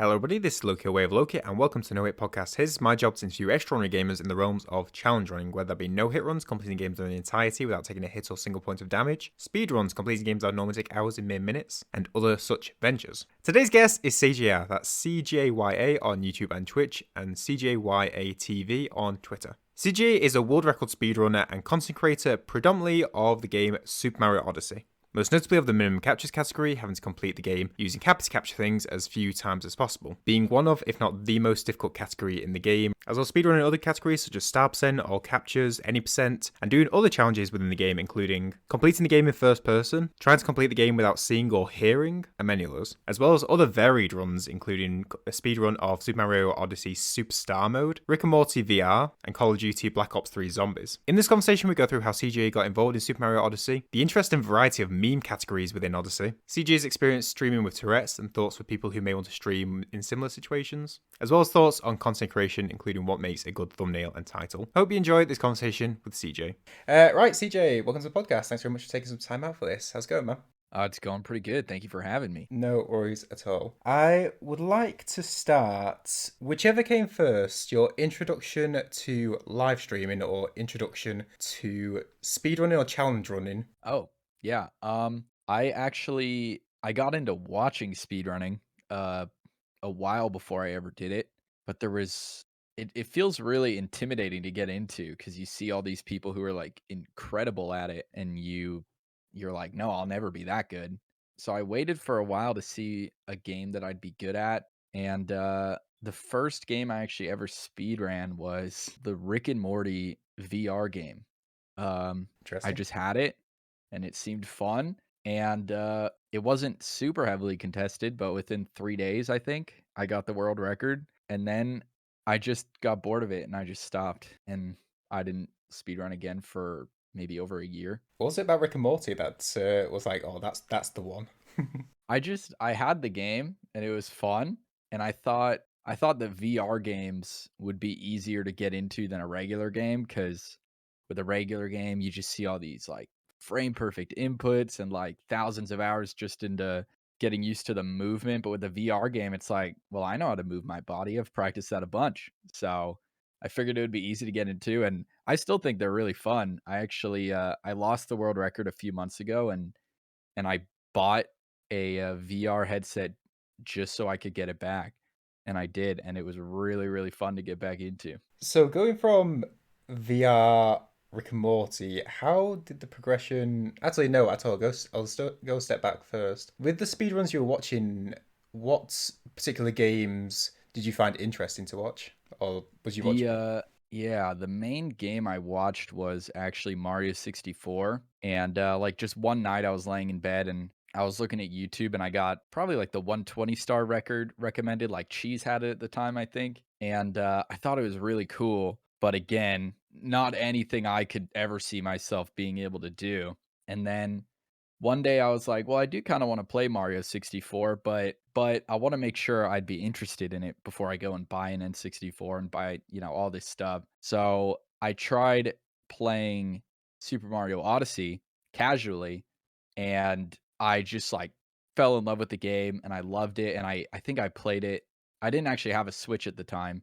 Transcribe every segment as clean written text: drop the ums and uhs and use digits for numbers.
Hello everybody, this is Loki, WayOfLoci, and welcome to No Hit Podcast. Here's my job to interview extraordinary gamers in the realms of challenge running, whether that be no-hit runs, completing games in their entirety without taking a hit or single point of damage, speed runs, completing games that would normally take hours in mere minutes, and other such ventures. Today's guest is Cjya, that's Cjya on YouTube and Twitch, and Cjya TV on Twitter. Cjya is a world record speedrunner and content creator predominantly of the game Super Mario Odyssey. Most notably of the minimum captures category, having to complete the game using Cappy to capture things as few times as possible, being one of, if not the most difficult category in the game, as well as speedrunning other categories such as star percent, all captures, any percent, and doing other challenges within the game including completing the game in first person, trying to complete the game without seeing or hearing, and many others, as well as other varied runs including a speedrun of Super Mario Odyssey Superstar Mode, Rick and Morty VR, and Call of Duty Black Ops 3 Zombies. In this conversation we go through how Cjya got involved in Super Mario Odyssey, the interest and variety of meme categories within Odyssey, Cjya's experience streaming with Tourettes and thoughts for people who may want to stream in similar situations, as well as thoughts on content creation, including what makes a good thumbnail and title. Hope you enjoyed this conversation with Cjya. Right, Cjya, welcome to the podcast. Thanks very much for taking some time out for this. How's it going, man? It's going pretty good. Thank you for having me. No worries at all. I would like to start, whichever came first, your introduction to live streaming or introduction to speedrunning or challenge running. Oh, yeah. I got into watching speedrunning a while before I ever did it, but it feels really intimidating to get into because you see all these people who are like incredible at it and you're like, "No, I'll never be that good." So I waited for a while to see a game that I'd be good at, and the first game I actually ever speedran was the Rick and Morty VR game. I Interesting. just had it and it seemed fun, and it wasn't super heavily contested, but within 3 days, I think, I got the world record, and then I just got bored of it and I just stopped, and I didn't speedrun again for maybe over a year. What was it about Rick and Morty that was like, oh, that's the one? I had the game and it was fun, and I thought that VR games would be easier to get into than a regular game because with a regular game, you just see all these like frame perfect inputs and like thousands of hours just into getting used to the movement. But with a VR game, it's like, well, I know how to move my body. I've practiced that a bunch. So I figured it would be easy to get into, and I still think they're really fun. I lost the world record a few months ago, and I bought a VR headset just so I could get it back, and I did, and it was really, really fun to get back into. So going from VR Rick and Morty, how did the progression? Actually, no, at all. Go a step back first. With the speedruns you were watching, what particular games did you find interesting to watch, or was you The, watching? yeah, the main game I watched was actually Mario 64, and, like, just one night I was laying in bed and I was looking at YouTube and I got probably, like, the 120 star record recommended, like, Cheese had it at the time, I think, and, I thought it was really cool, but again, not anything I could ever see myself being able to do, and then one day I was like, "Well, I do kinda wanna play Mario 64, but I wanna make sure I'd be interested in it before I go and buy an N64 and buy, all this stuff." So, I tried playing Super Mario Odyssey casually, and I just, like, fell in love with the game, and I loved it, and I think I played it. I didn't actually have a Switch at the time.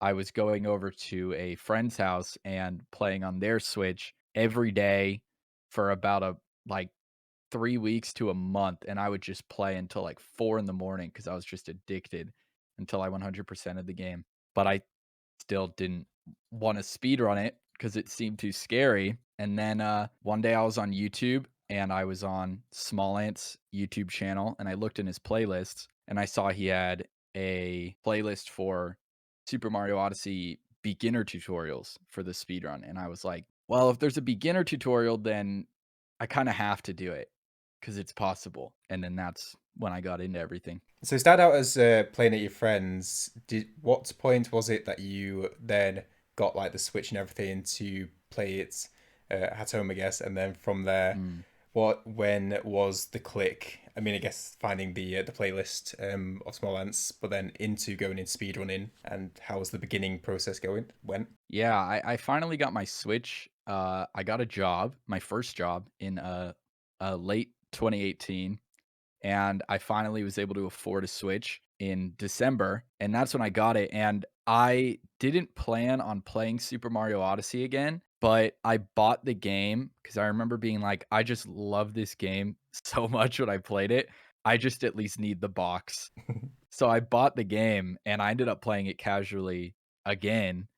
I was going over to a friend's house and playing on their Switch every day for about like 3 weeks to a month, and I would just play until, like, 4 in the morning because I was just addicted until I 100% of the game, but I still didn't wanna speedrun it because it seemed too scary, and then, one day I was on YouTube, and I was on Small Ant's YouTube channel, and I looked in his playlists, and I saw he had a playlist for Super Mario Odyssey beginner tutorials for the speedrun, and I was like, "Well, if there's a beginner tutorial, then I kinda have to do it." 'Cause it's possible, and then that's when I got into everything. So it started out as playing at your friends. What point was it that you then got like the Switch and everything to play it at home, I guess, and then from there, Mm. when was the click? I mean, I guess finding the playlist of Small Ants, but then into going in speedrunning, and how was the beginning process going? Went? Yeah, I finally got my Switch. I got a job, my first job in, late 2018, and I finally was able to afford a Switch, in December, and that's when I got it, and I didn't plan on playing Super Mario Odyssey again, but I bought the game because I remember being like, "I just love this game so much when I played it. I just at least need the box." So I bought the game, and I ended up playing it casually again,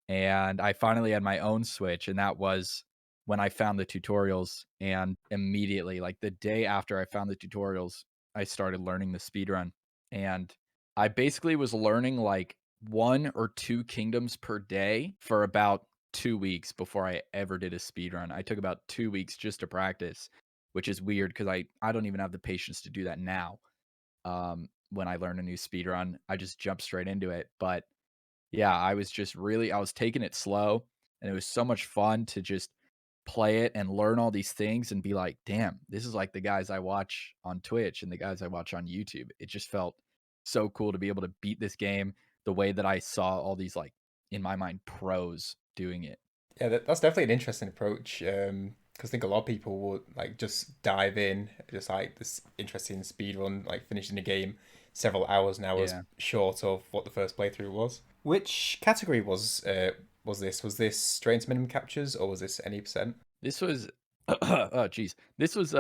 and I finally had my own Switch, and that was when I found the tutorials, and immediately, like, the day after I found the tutorials, I started learning the speedrun, and I basically was learning, like, 1 or 2 kingdoms per day for about 2 weeks before I ever did a speedrun. I took about 2 weeks just to practice, which is weird because I don't even have the patience to do that now. When I learn a new speedrun, I just jump straight into it, but yeah, I was taking it slow, and it was so much fun to just play it and learn all these things and be like, "Damn, this is like the guys I watch on Twitch and the guys I watch on YouTube." It just felt so cool to be able to beat this game the way that I saw all these, like, in my mind, pros doing it. Yeah, that's definitely an interesting approach. Because I think a lot of people would like just dive in, just like this interesting speed run, like finishing the game several hours and hours Yeah. short of what the first playthrough was. Which category was this? Was this straight into minimum captures or was this any percent? This was oh, geez. This was,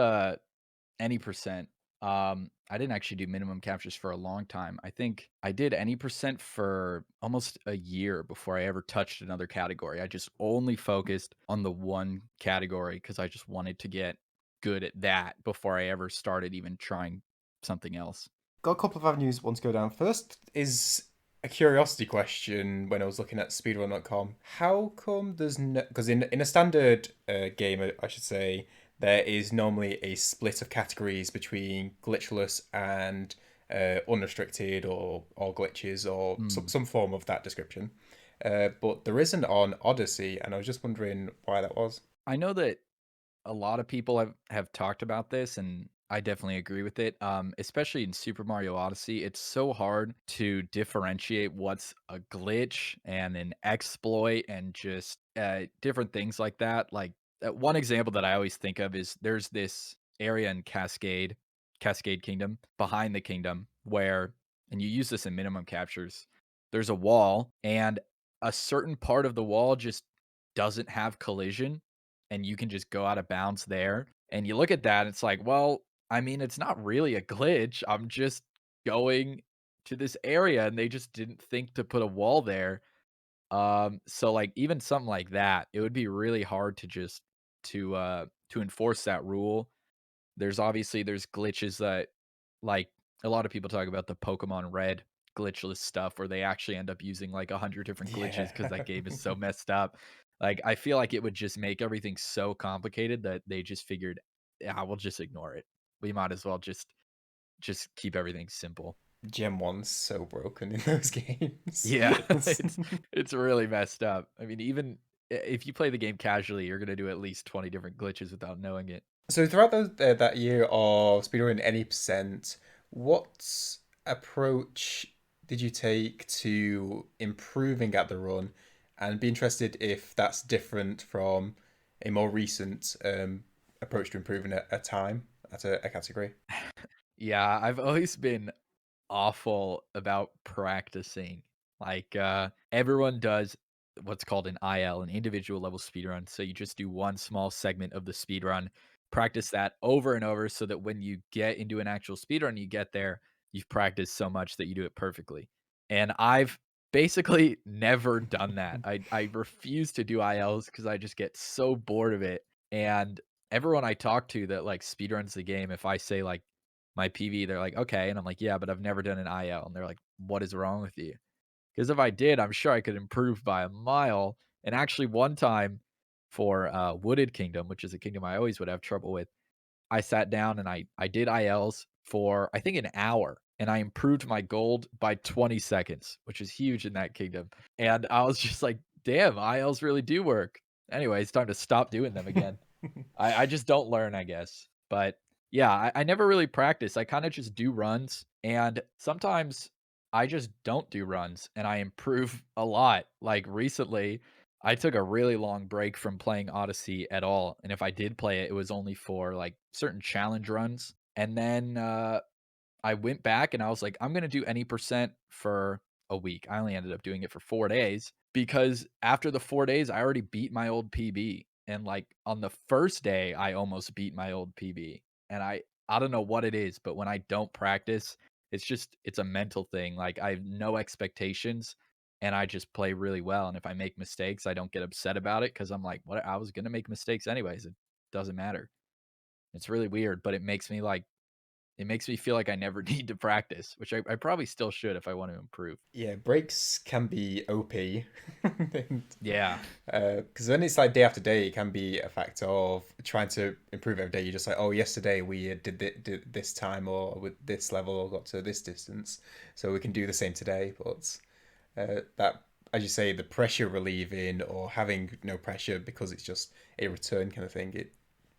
any percent. I didn't actually do minimum captures for a long time. I think I did any percent for almost a year before I ever touched another category. I just only focused on the one category because I just wanted to get good at that before I ever started even trying something else. Got a couple of avenues I want to go down. First is a curiosity question when I was looking at speedrun.com. How come there's no. Because in a standard game, I should say, there is normally a split of categories between glitchless and unrestricted or glitches or Mm. some form of that description. But there isn't on Odyssey, and I was just wondering why that was. I know that a lot of people have talked about this, and I definitely agree with it. Especially in Super Mario Odyssey, it's so hard to differentiate what's a glitch and an exploit, and just different things like that. Like one example that I always think of is there's this area in Cascade Kingdom, behind the kingdom, where and you use this in minimum captures. There's a wall, and a certain part of the wall just doesn't have collision and you can just go out of bounds there. And you look at that, and it's like, well, I mean, it's not really a glitch. I'm just going to this area, and they just didn't think to put a wall there. So like even something like that, it would be really hard to just to enforce that rule. There's glitches that like a lot of people talk about the Pokemon Red glitchless stuff where they actually end up using like 100 different glitches Yeah. because that game is so messed up. Like I feel like it would just make everything so complicated that they just figured, yeah, we'll just ignore it. We might as well just keep everything simple. Gen 1's so broken in those games. Yeah, it's really messed up. I mean, even if you play the game casually, you're gonna do at least 20 different glitches without knowing it. So throughout that year of speedrunning any percent, what approach did you take to improving at the run? And be interested if that's different from a more recent approach to improving a time at a category. Yeah, I've always been awful about practicing. Like, everyone does what's called an IL, an individual level speedrun. So you just do one small segment of the speedrun, practice that over and over so that when you get into an actual speedrun, you get there, you've practiced so much that you do it perfectly. And I've basically never done that. I refuse to do ILs because I just get so bored of it. And everyone I talk to that like speedruns the game, if I say like my PV, they're like, "Okay," and I'm like, "Yeah, but I've never done an IL." And they're like, "What is wrong with you?" Because if I did, I'm sure I could improve by a mile. And actually, one time for Wooded Kingdom, which is a kingdom I always would have trouble with, I sat down and I did ILs for I think an hour, and I improved my gold by 20 seconds, which is huge in that kingdom. And I was just like, "Damn, ILs really do work." Anyway, it's time to stop doing them again. I just don't learn, I guess. But yeah, I never really practice. I kinda just do runs, and sometimes I just don't do runs, and I improve a lot. Like, recently, I took a really long break from playing Odyssey at all, and if I did play it, it was only for, like, certain challenge runs, and then, I went back and I was like, I'm gonna do any percent for a week. I only ended up doing it for 4 days because after the 4 days, I already beat my old PB. And like on the first day, I almost beat my old PB. And I don't know what it is, but when I don't practice, it's a mental thing. Like I have no expectations and I just play really well. And if I make mistakes, I don't get upset about it because I'm like, what, I was gonna make mistakes anyways. It doesn't matter. It's really weird, but it makes me feel like I never need to practice, which I probably still should if I want to improve. Yeah, breaks can be OP. Yeah. Because when it's like day after day, it can be a factor of trying to improve every day. You're just like, oh, yesterday we did this time or with this level or got to this distance, so we can do the same today. But that, as you say, the pressure relieving or having no pressure because it's just a return kind of thing.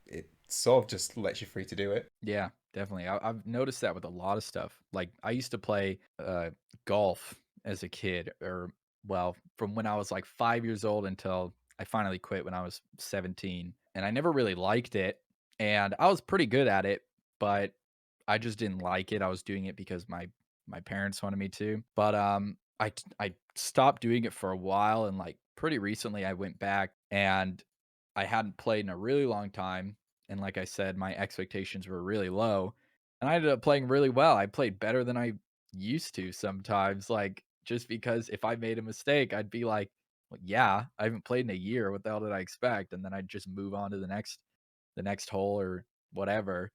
It sort of just lets you free to do it. Yeah, definitely. I've noticed that with a lot of stuff. Like I used to play golf as a kid, or well, from when I was like 5 years old until I finally quit when I was 17. And I never really liked it. And I was pretty good at it, but I just didn't like it. I was doing it because my parents wanted me to. But I stopped doing it for a while, and like pretty recently I went back and I hadn't played in a really long time, and like I said, my expectations were really low, and I ended up playing really well. I played better than I used to sometimes, like, just because if I made a mistake, I'd be like, "Well, yeah, I haven't played in a year. What the hell did I expect?" And then I'd just move on to the next hole or whatever.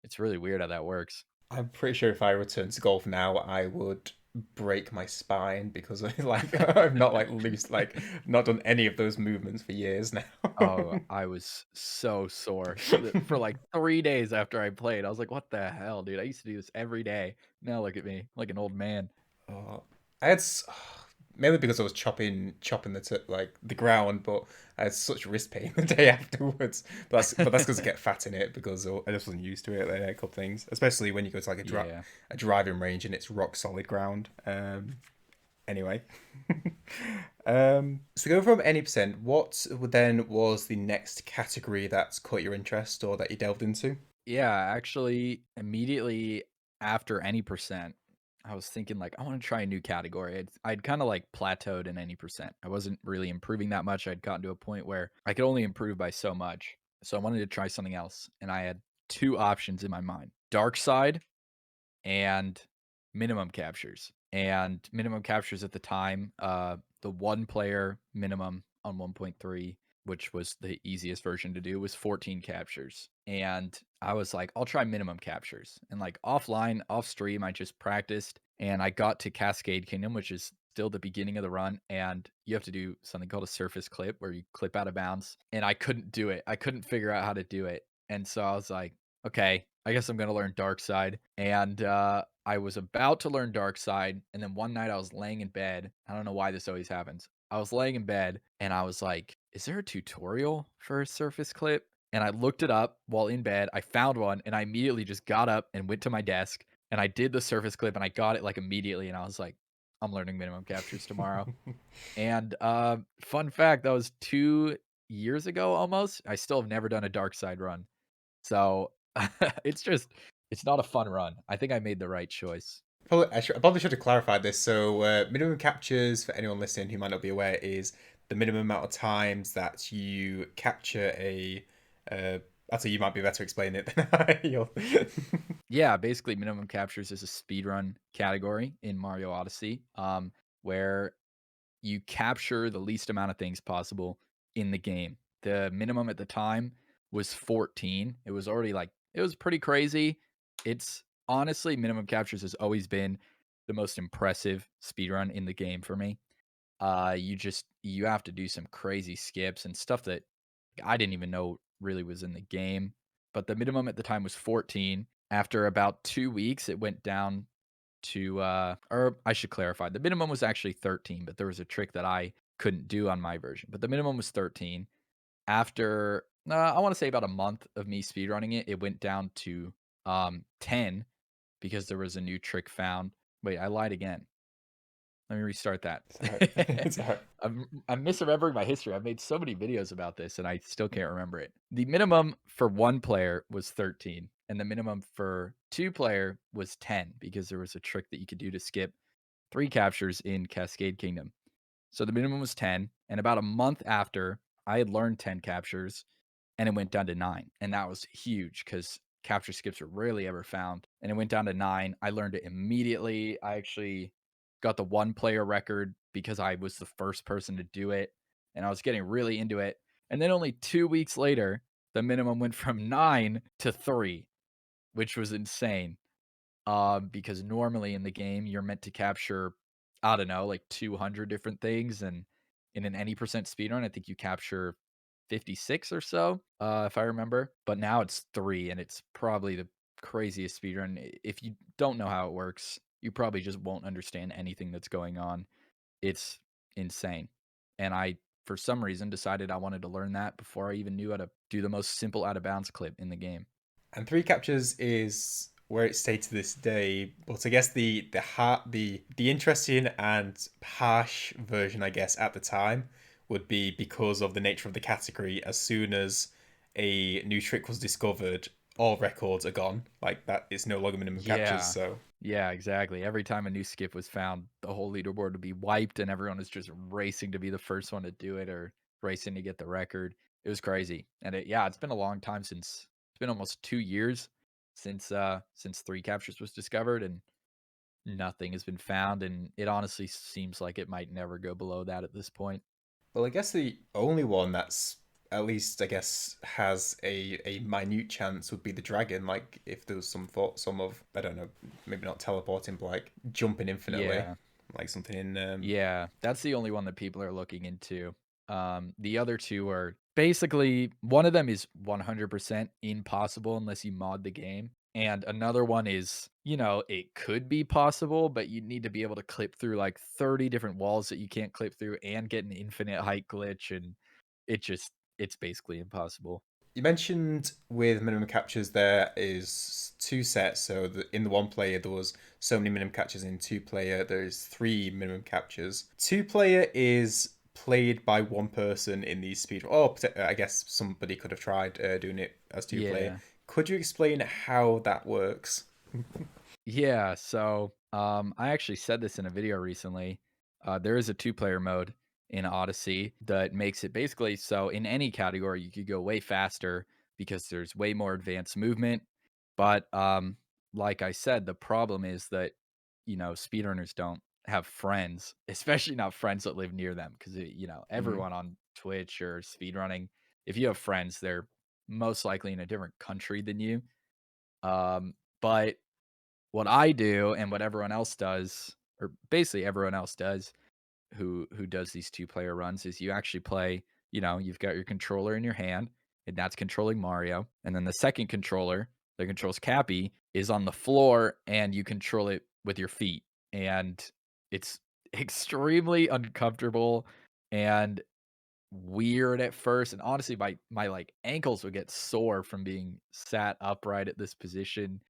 It's really weird how that works. I'm pretty sure if I return to golf now, I would break my spine because like I've not like loose like not done any of those movements for years now. Oh, I was so sore for like 3 days after I played. I was like, "What the hell, dude? I used to do this every day. Now look at me, like an old man." Oh, I had mainly because I was chopping like the ground, but I had such wrist pain the day afterwards. But that's because I get fat in it because I just wasn't used to it. Like, a couple things, especially when you go to like Yeah. a driving range and it's rock solid ground. Anyway, so go from any percent. What then was the next category that's caught your interest or that you delved into? Yeah, actually, immediately after any percent, I was thinking like, I want to try a new category. I'd kind of like plateaued in any percent. I wasn't really improving that much. I'd gotten to a point where I could only improve by so much. So I wanted to try something else. And I had two options in my mind: dark side and minimum captures. And minimum captures at the time, the one player minimum on 1.3, which was the easiest version to do, was 14 captures. And I was like, I'll try minimum captures. And like offline, off stream, I just practiced and I got to Cascade Kingdom, which is still the beginning of the run. And you have to do something called a surface clip where you clip out of bounds. And I couldn't do it. I couldn't figure out how to do it. And so I was like, okay, I guess I'm gonna learn dark side. And I was about to learn dark side, and then one night I was laying in bed. I don't know why this always happens. I was laying in bed and I was like, is there a tutorial for a surface clip? And I looked it up while in bed. I found one and I immediately just got up and went to my desk and I did the surface clip and I got it like immediately. And I was like, I'm learning minimum captures tomorrow. And fun fact, that was 2 years ago almost. I still have never done a dark side run. So, it's just it's not a fun run. I think I made the right choice. I probably should have clarified this. So, minimum captures for anyone listening who might not be aware is the minimum amount of times that you capture a. Actually, you might be better to explain it than I. Yeah, basically minimum captures is a speedrun category in Mario Odyssey, where you capture the least amount of things possible in the game. The minimum at the time was 14. It was already like it was pretty crazy. It's honestly minimum captures has always been the most impressive speedrun in the game for me. You have to do some crazy skips and stuff that I didn't even know really was in the game. But the minimum at the time was 14. After about 2 weeks, it went down to or I should clarify, the minimum was actually 13, but there was a trick that I couldn't do on my version. But the minimum was 13. After I want to say about a month of me speedrunning it, it went down to 10 because there was a new trick found. Wait, I lied again. Let me restart that. It's alright. It's alright. I'm misremembering my history. I've made so many videos about this and I still can't remember it. The minimum for one player was 13. and the minimum for 2-player was 10 because there was a trick that you could do to skip 3 captures in Cascade Kingdom. So the minimum was 10, and about a month after, I had learned 10 captures, and it went down to 9, and that was huge because capture skips are rarely ever found, and it went down to 9. I learned it immediately. I actually got the 1-player record because I was the first person to do it, and I was getting really into it, and then only 2 weeks later, the minimum went from 9 to 3, which was insane. Because normally in the game, you're meant to capture, I don't know, like 200 different things, and in an any percent speedrun, I think you capture 56 or so, if I remember. But now it's 3, and it's probably the craziest speedrun. If you don't know how it works, you probably just won't understand anything that's going on. It's insane. And I, for some reason, decided I wanted to learn that before I even knew how to do the most simple out of bounds clip in the game. And three captures is where it stays to this day. But I guess the interesting and harsh version, I guess, at the time would be because of the nature of the category. As soon as a new trick was discovered, all records are gone. Like that, it's no longer minimum captures. Yeah. So Yeah, exactly. Every time a new skip was found, the whole leaderboard would be wiped and everyone was just racing to be the first one to do it or racing to get the record. It was crazy. And it's been a long time since it's been almost 2 years since 3 captures was discovered and nothing has been found, and it honestly seems like it might never go below that at this point. well, I guess the only one that's at least I guess has a minute chance would be the dragon. Like if there was some thought, some of I don't know, maybe not teleporting, but like jumping infinitely, Yeah. like something in Yeah, that's the only one that people are looking into. The other 2 are basically one of them is 100% impossible unless you mod the game, and another one is, it could be possible, but you need to be able to clip through like 30 different walls that you can't clip through and get an infinite height glitch, and it's basically impossible. You mentioned with minimum captures there is two sets. So in the one player there was so many minimum captures. In two player there's three minimum captures. Two player is played by one person in these speed. Or I guess somebody could have tried doing it as two player. Yeah. Could you explain how that works? Yeah, so, I actually said this in a video recently. There is a two-player mode in Odyssey that makes it basically so in any category, you could go way faster because there's way more advanced movement. But, like I said, the problem is that, speedrunners don't have friends, especially not friends that live near them because, Hmm. everyone on Twitch or speedrunning, if you have friends, they're most likely in a different country than you. But what I do and what everyone else does, or basically everyone else does who does these two-player runs is you actually play, you've got your controller in your hand, and that's controlling Mario, and then the second controller that controls Cappy is on the floor, and you control it with your feet, and it's extremely uncomfortable and weird at first, and honestly, my, like, ankles would get sore from being sat upright at this position,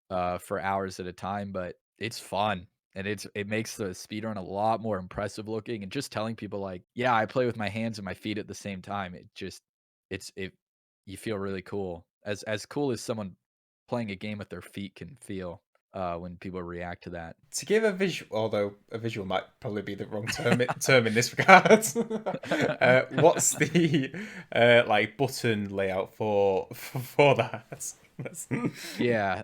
for hours at a time, but it's fun, and it makes the speedrun a lot more impressive looking, and just telling people like, "Yeah, I play with my hands and my feet at the same time," it you feel really cool. As cool as someone playing a game with their feet can feel, when people react to that. To give a visual, although a visual might probably be the wrong term in this regard. What's the like button layout for that? Yeah.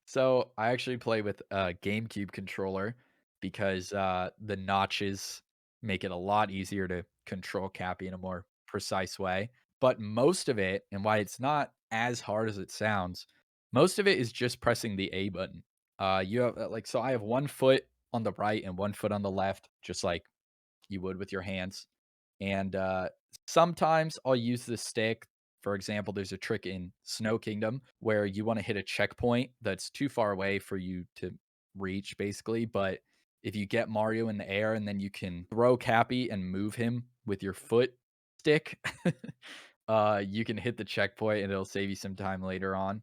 So, I actually play with a GameCube controller because, the notches make it a lot easier to control Cappy in a more precise way, but most of it and why it's not as hard as it sounds, most of it is just pressing the A button. You have, so I have 1 foot on the right and 1 foot on the left, just like you would with your hands. And sometimes I'll use the stick. For example, there's a trick in Snow Kingdom where you want to hit a checkpoint that's too far away for you to reach, basically. But if you get Mario in the air and then you can throw Cappy and move him with your foot stick, you can hit the checkpoint and it'll save you some time later on.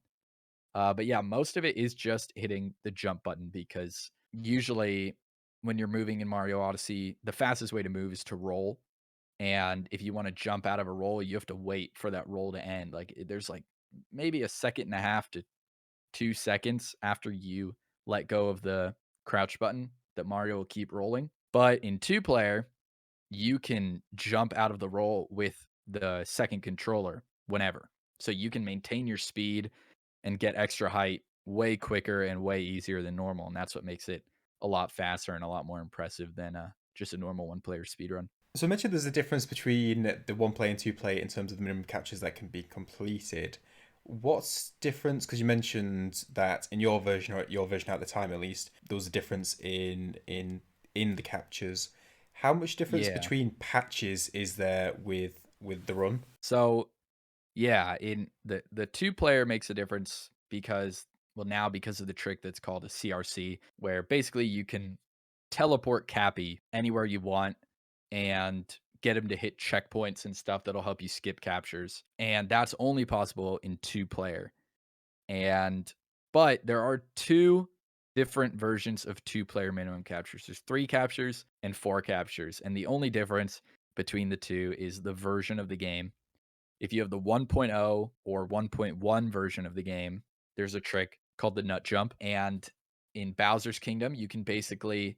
But yeah, most of it is just hitting the jump button because usually when you're moving in Mario Odyssey, the fastest way to move is to roll. And if you want to jump out of a roll, you have to wait for that roll to end. Like there's like maybe a second and a half to 2 seconds after you let go of the crouch button that Mario will keep rolling. But in 2 player, you can jump out of the roll with the second controller whenever. So you can maintain your speed and get extra height way quicker and way easier than normal. And that's what makes it a lot faster and a lot more impressive than just a normal 1 player speedrun. So I mentioned there's a difference between the 1 player and 2 player in terms of the minimum captures that can be completed. What's difference? Because you mentioned that in your version, or your version at the time at least, there was a difference in the captures. How much difference Yeah. between patches is there with the run? So yeah, in the 2 player makes a difference because well now because of the trick that's called a CRC, where basically you can teleport Cappy anywhere you want and get him to hit checkpoints and stuff that'll help you skip captures. And that's only possible in 2 player. And but there are 2 different versions of 2 player minimum captures. There's 3 captures and 4 captures. And the only difference between the two is the version of the game. If you have the 1.0 or 1.1 version of the game, there's a trick called the nut jump. And in Bowser's Kingdom, you can basically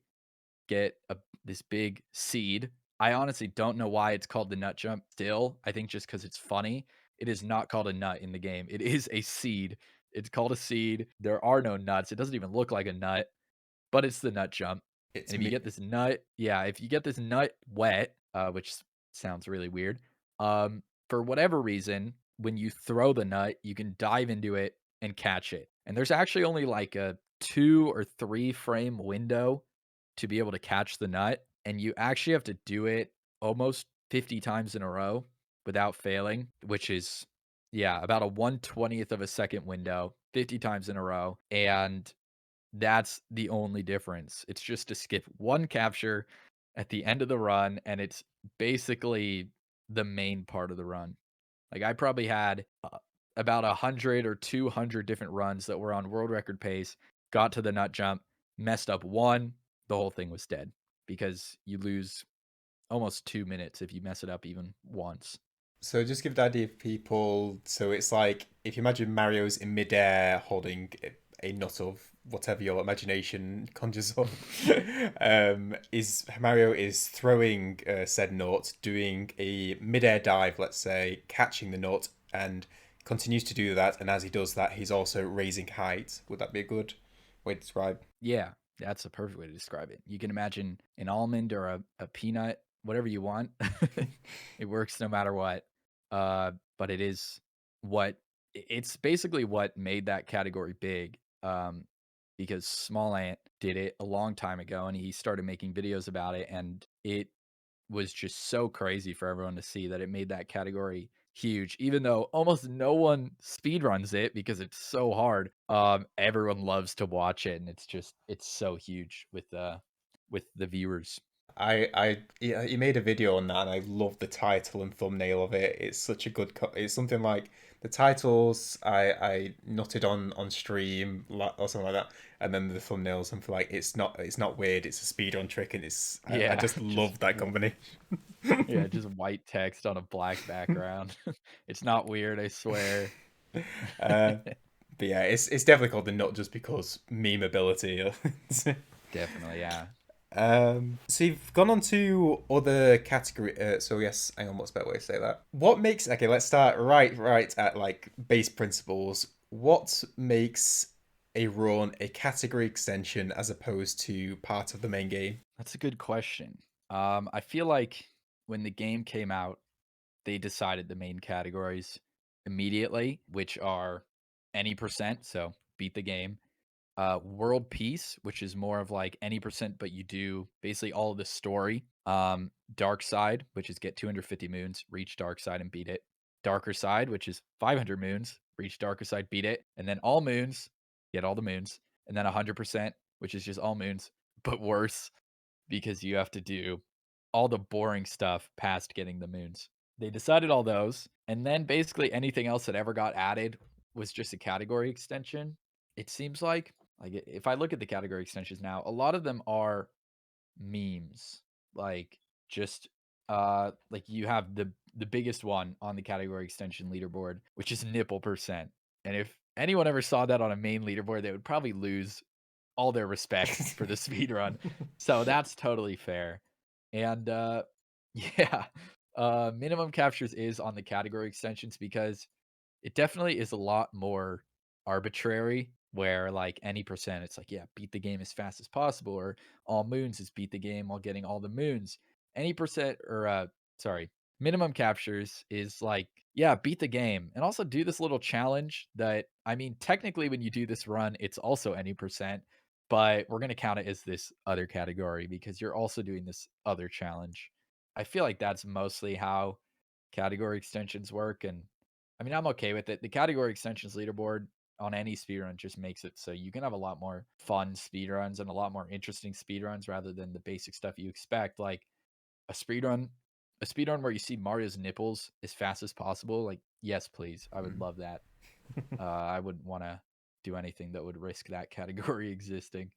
get this big seed. I honestly don't know why it's called the nut jump still. I think just because it's funny. It is not called a nut in the game. It is a seed. It's called a seed. There are no nuts. It doesn't even look like a nut, but it's the nut jump. It's And if you me. get this nut, yeah, if you get this nut wet, which sounds really weird, for whatever reason, when you throw the nut, you can dive into it and catch it. And there's actually only like a 2 or 3 frame window to be able to catch the nut. And you actually have to do it almost 50 times in a row without failing, which is, yeah, about a 1/20th of a second window, 50 times in a row. And that's the only difference. It's just to skip 1 capture at the end of the run, and it's basically the main part of the run. Like, I probably had, about 100 or 200 different runs that were on world record pace, got to the nut jump, messed up 1, the whole thing was dead because you lose almost 2 minutes if you mess it up even once. So just give the idea of people. So it's like if you imagine Mario's in midair holding a nut of whatever your imagination conjures up. Is Mario is throwing said nut, doing a midair dive, let's say, catching the nut, and continues to do that. And as he does that, he's also raising height. Would that be a good way to describe? Yeah, that's a perfect way to describe it. You can imagine an almond or a peanut, whatever you want. It works no matter what. But it is what it's basically what made that category big. Because Small Ant did it a long time ago and he started making videos about it and it was just so crazy for everyone to see that it made that category huge, even though almost no one speedruns it because it's so hard. Everyone loves to watch it, and it's so huge with the viewers. Yeah, he made a video on that, and I love the title and thumbnail of it. It's such a good. It's something like the titles I nutted on stream or something like that, and then the thumbnails. And feel like it's not weird. It's a speedrun trick, and I Yeah, just love that company. yeah, just white text on a black background. It's not weird, I swear. uh, but yeah, it's definitely called the nut just because memeability. Definitely, yeah. So you've gone on to other category. So yes, hang on. What's a better way to say that? What makes okay? Let's start right at like base principles. What makes a run a category extension as opposed to part of the main game? That's a good question. I feel like when the game came out, they decided the main categories immediately, which are any percent, so beat the game. World peace, which is more of like any percent, but you do basically all of the story. Dark side, which is get 250 moons, reach dark side and beat it. Darker side, which is 500 moons, reach darker side, beat it. And then all moons, get all the moons. And then 100%, which is just all moons, but worse because you have to do all the boring stuff past getting the moons. They decided all those, and then basically anything else that ever got added was just a category extension. It seems like if I look at the category extensions now, a lot of them are memes. Like just like you have the biggest one on the category extension leaderboard, which is nipple percent. And if anyone ever saw that on a main leaderboard, they would probably lose all their respect for the speed run. So that's totally fair. And yeah, minimum captures is on the category extensions because it definitely is a lot more arbitrary where like any percent it's like, yeah, beat the game as fast as possible, or all moons is beat the game while getting all the moons. Any percent or sorry, minimum captures is like, yeah, beat the game and also do this little challenge that, I mean, technically when you do this run, it's also any percent, but we're going to count it as this other category because you're also doing this other challenge. I feel like that's mostly how category extensions work. And I mean, I'm okay with it. The category extensions leaderboard on any speedrun just makes it so you can have a lot more fun speedruns and a lot more interesting speedruns rather than the basic stuff you expect. Like a speedrun, a speedrun where you see Mario's nipples as fast as possible. Like, yes, please. I would love that. I wouldn't want to do anything that would risk that category existing.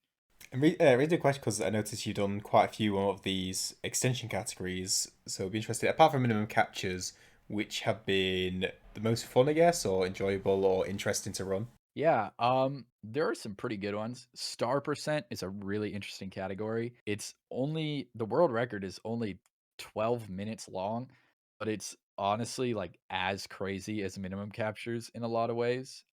And read the question because I noticed you've done quite a few of these extension categories, so it'd be interesting. Apart from minimum captures, which have been the most fun, I guess, or enjoyable or interesting to run? Yeah, there are some pretty good ones. Star percent is a really interesting category. It's only the world record is only 12 minutes long, but it's honestly like as crazy as minimum captures in a lot of ways.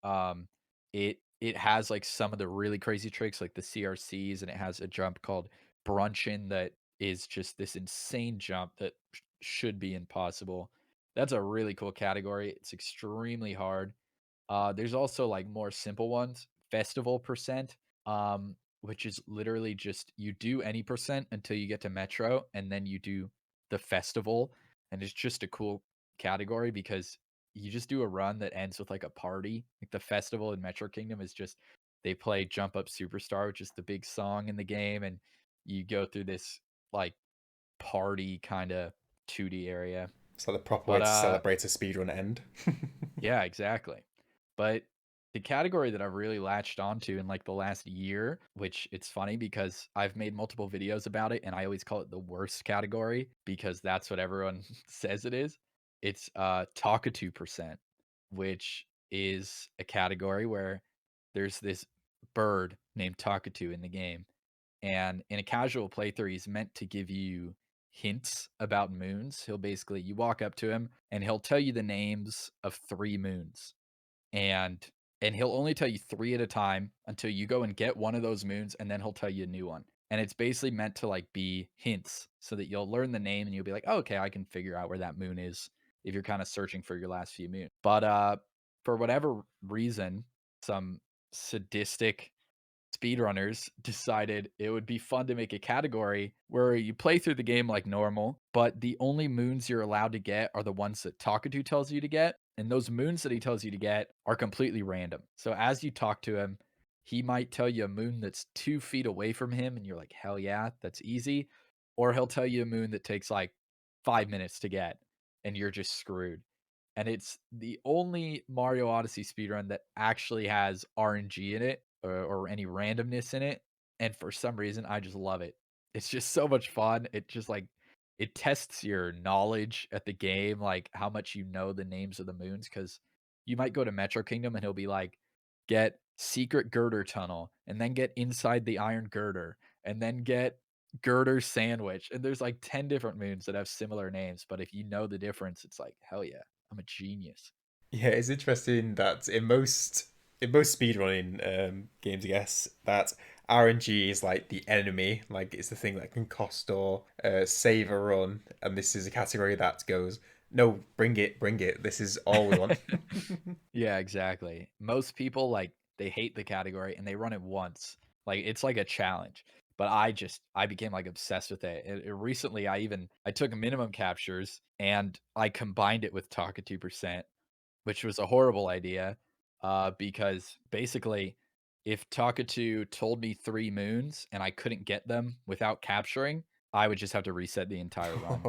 It has like some of the really crazy tricks like the CRCs, and it has a jump called brunchin that is just this insane jump that should be impossible. That's a really cool category. It's extremely hard. There's also like more simple ones, festival percent, which is literally just you do any percent until you get to Metro, and then you do the festival, and it's just a cool category because you just do a run that ends with like a party. Like the festival in Metro Kingdom is just they play Jump Up Superstar, which is the big song in the game, and you go through this like party kind of 2D area. It's like the proper way But to celebrate a speedrun end. yeah, exactly. But the category that I've really latched onto in like the last year, which it's funny because I've made multiple videos about it and I always call it the worst category because that's what everyone says it is. It's Talkatoo percent, which is a category where there's this bird named Talkatoo in the game. And in a casual playthrough, he's meant to give you hints about moons. He'll basically you walk up to him and he'll tell you the names of 3 moons, and he'll only tell you 3 at a time until you go and get one of those moons, and then he'll tell you a new one. And it's basically meant to, like, be hints so that you'll learn the name and you'll be like, "Oh, okay, I can figure out where that moon is," if you're kinda searching for your last few moons. But, for whatever reason, some sadistic speedrunners decided it would be fun to make a category where you play through the game like normal, but the only moons you're allowed to get are the ones that Talkatoo tells you to get. And those moons that he tells you to get are completely random. So as you talk to him, he might tell you a moon that's 2 feet away from him, and you're like, hell yeah, that's easy. Or he'll tell you a moon that takes like 5 minutes to get, and you're just screwed. And it's the only Mario Odyssey speedrun that actually has RNG in it, or any randomness in it. And for some reason, I just love it. It's just so much fun. It just like it tests your knowledge at the game, like how much you know the names of the moons. Because you might go to Metro Kingdom and he'll be like, get secret girder tunnel, and then get inside the iron girder, and then get girder sandwich. And there's like 10 different moons that have similar names. But if you know the difference, it's like, hell yeah, I'm a genius. Yeah, it's interesting that in most speedrunning games, I guess, that RNG is like the enemy, like it's the thing that can cost or save a run, and this is a category that goes, no, bring it. This is all we want. Yeah, exactly. Most people like they hate the category and they run it once. Like it's like a challenge. But I became like obsessed with it. Recently I took minimum captures and I combined it with Taka 2%, which was a horrible idea. Because basically if Takatu told me 3 moons and I couldn't get them without capturing, I would just have to reset the entire run.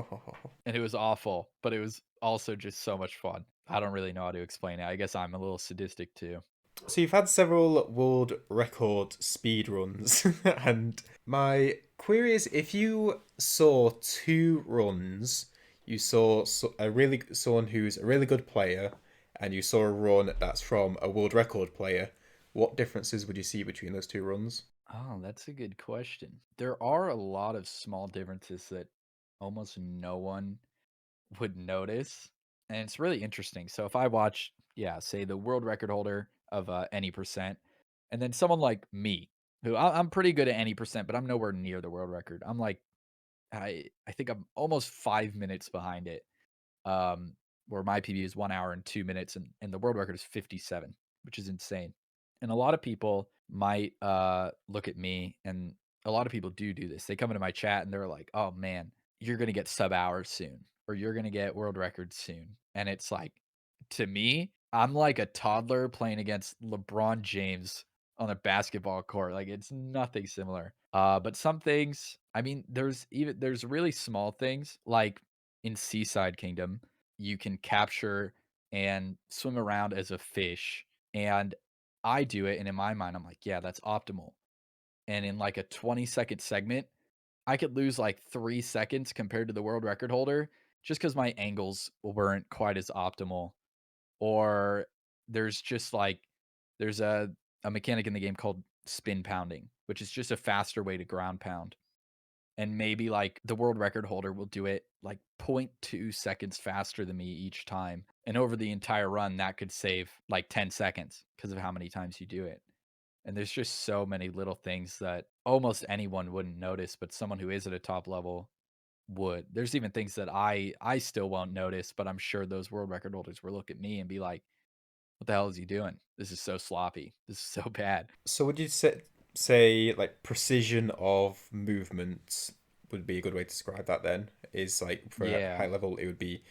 And it was awful, but it was also just so much fun. I don't really know how to explain it. I guess I'm a little sadistic too. So you've had several world record speed runs, and my query is if you saw two runs, you saw a really someone who's a really good player, and you saw a run that's from a world record player, what differences would you see between those two runs? Oh, that's a good question. There are a lot of small differences that almost no one would notice, and it's really interesting. So if I watch, yeah, say the world record holder of any percent, and then someone like me, who I'm pretty good at any percent, but I'm nowhere near the world record. I'm like, I think I'm almost 5 minutes behind it. Um, where my PB is 1 hour and 2 minutes, and the world record is 57, which is insane. And a lot of people might look at me, and a lot of people do this. They come into my chat and they're like, "Oh man, you're gonna get sub hours soon, or you're gonna get world records soon." And it's like, to me, I'm like a toddler playing against LeBron James on a basketball court. Like it's nothing similar. But some things, I mean, there's really small things like in Seaside Kingdom, you can capture and swim around as a fish. And I do it, and in my mind, I'm like, yeah, that's optimal. And in like a 20-second segment, I could lose like 3 seconds compared to the world record holder just because my angles weren't quite as optimal. Or there's just like there's a mechanic in the game called spin pounding, which is just a faster way to ground pound. And maybe like the world record holder will do it like 0.2 seconds faster than me each time. And over the entire run, that could save like 10 seconds because of how many times you do it. And there's just so many little things that almost anyone wouldn't notice, but someone who is at a top level would. There's even things that I still won't notice, but I'm sure those world record holders will look at me and be like, "What the hell is he doing? This is so sloppy. This is so bad." So would you say like precision of movements would be a good way to describe that then? Is like for a Yeah. high level it would be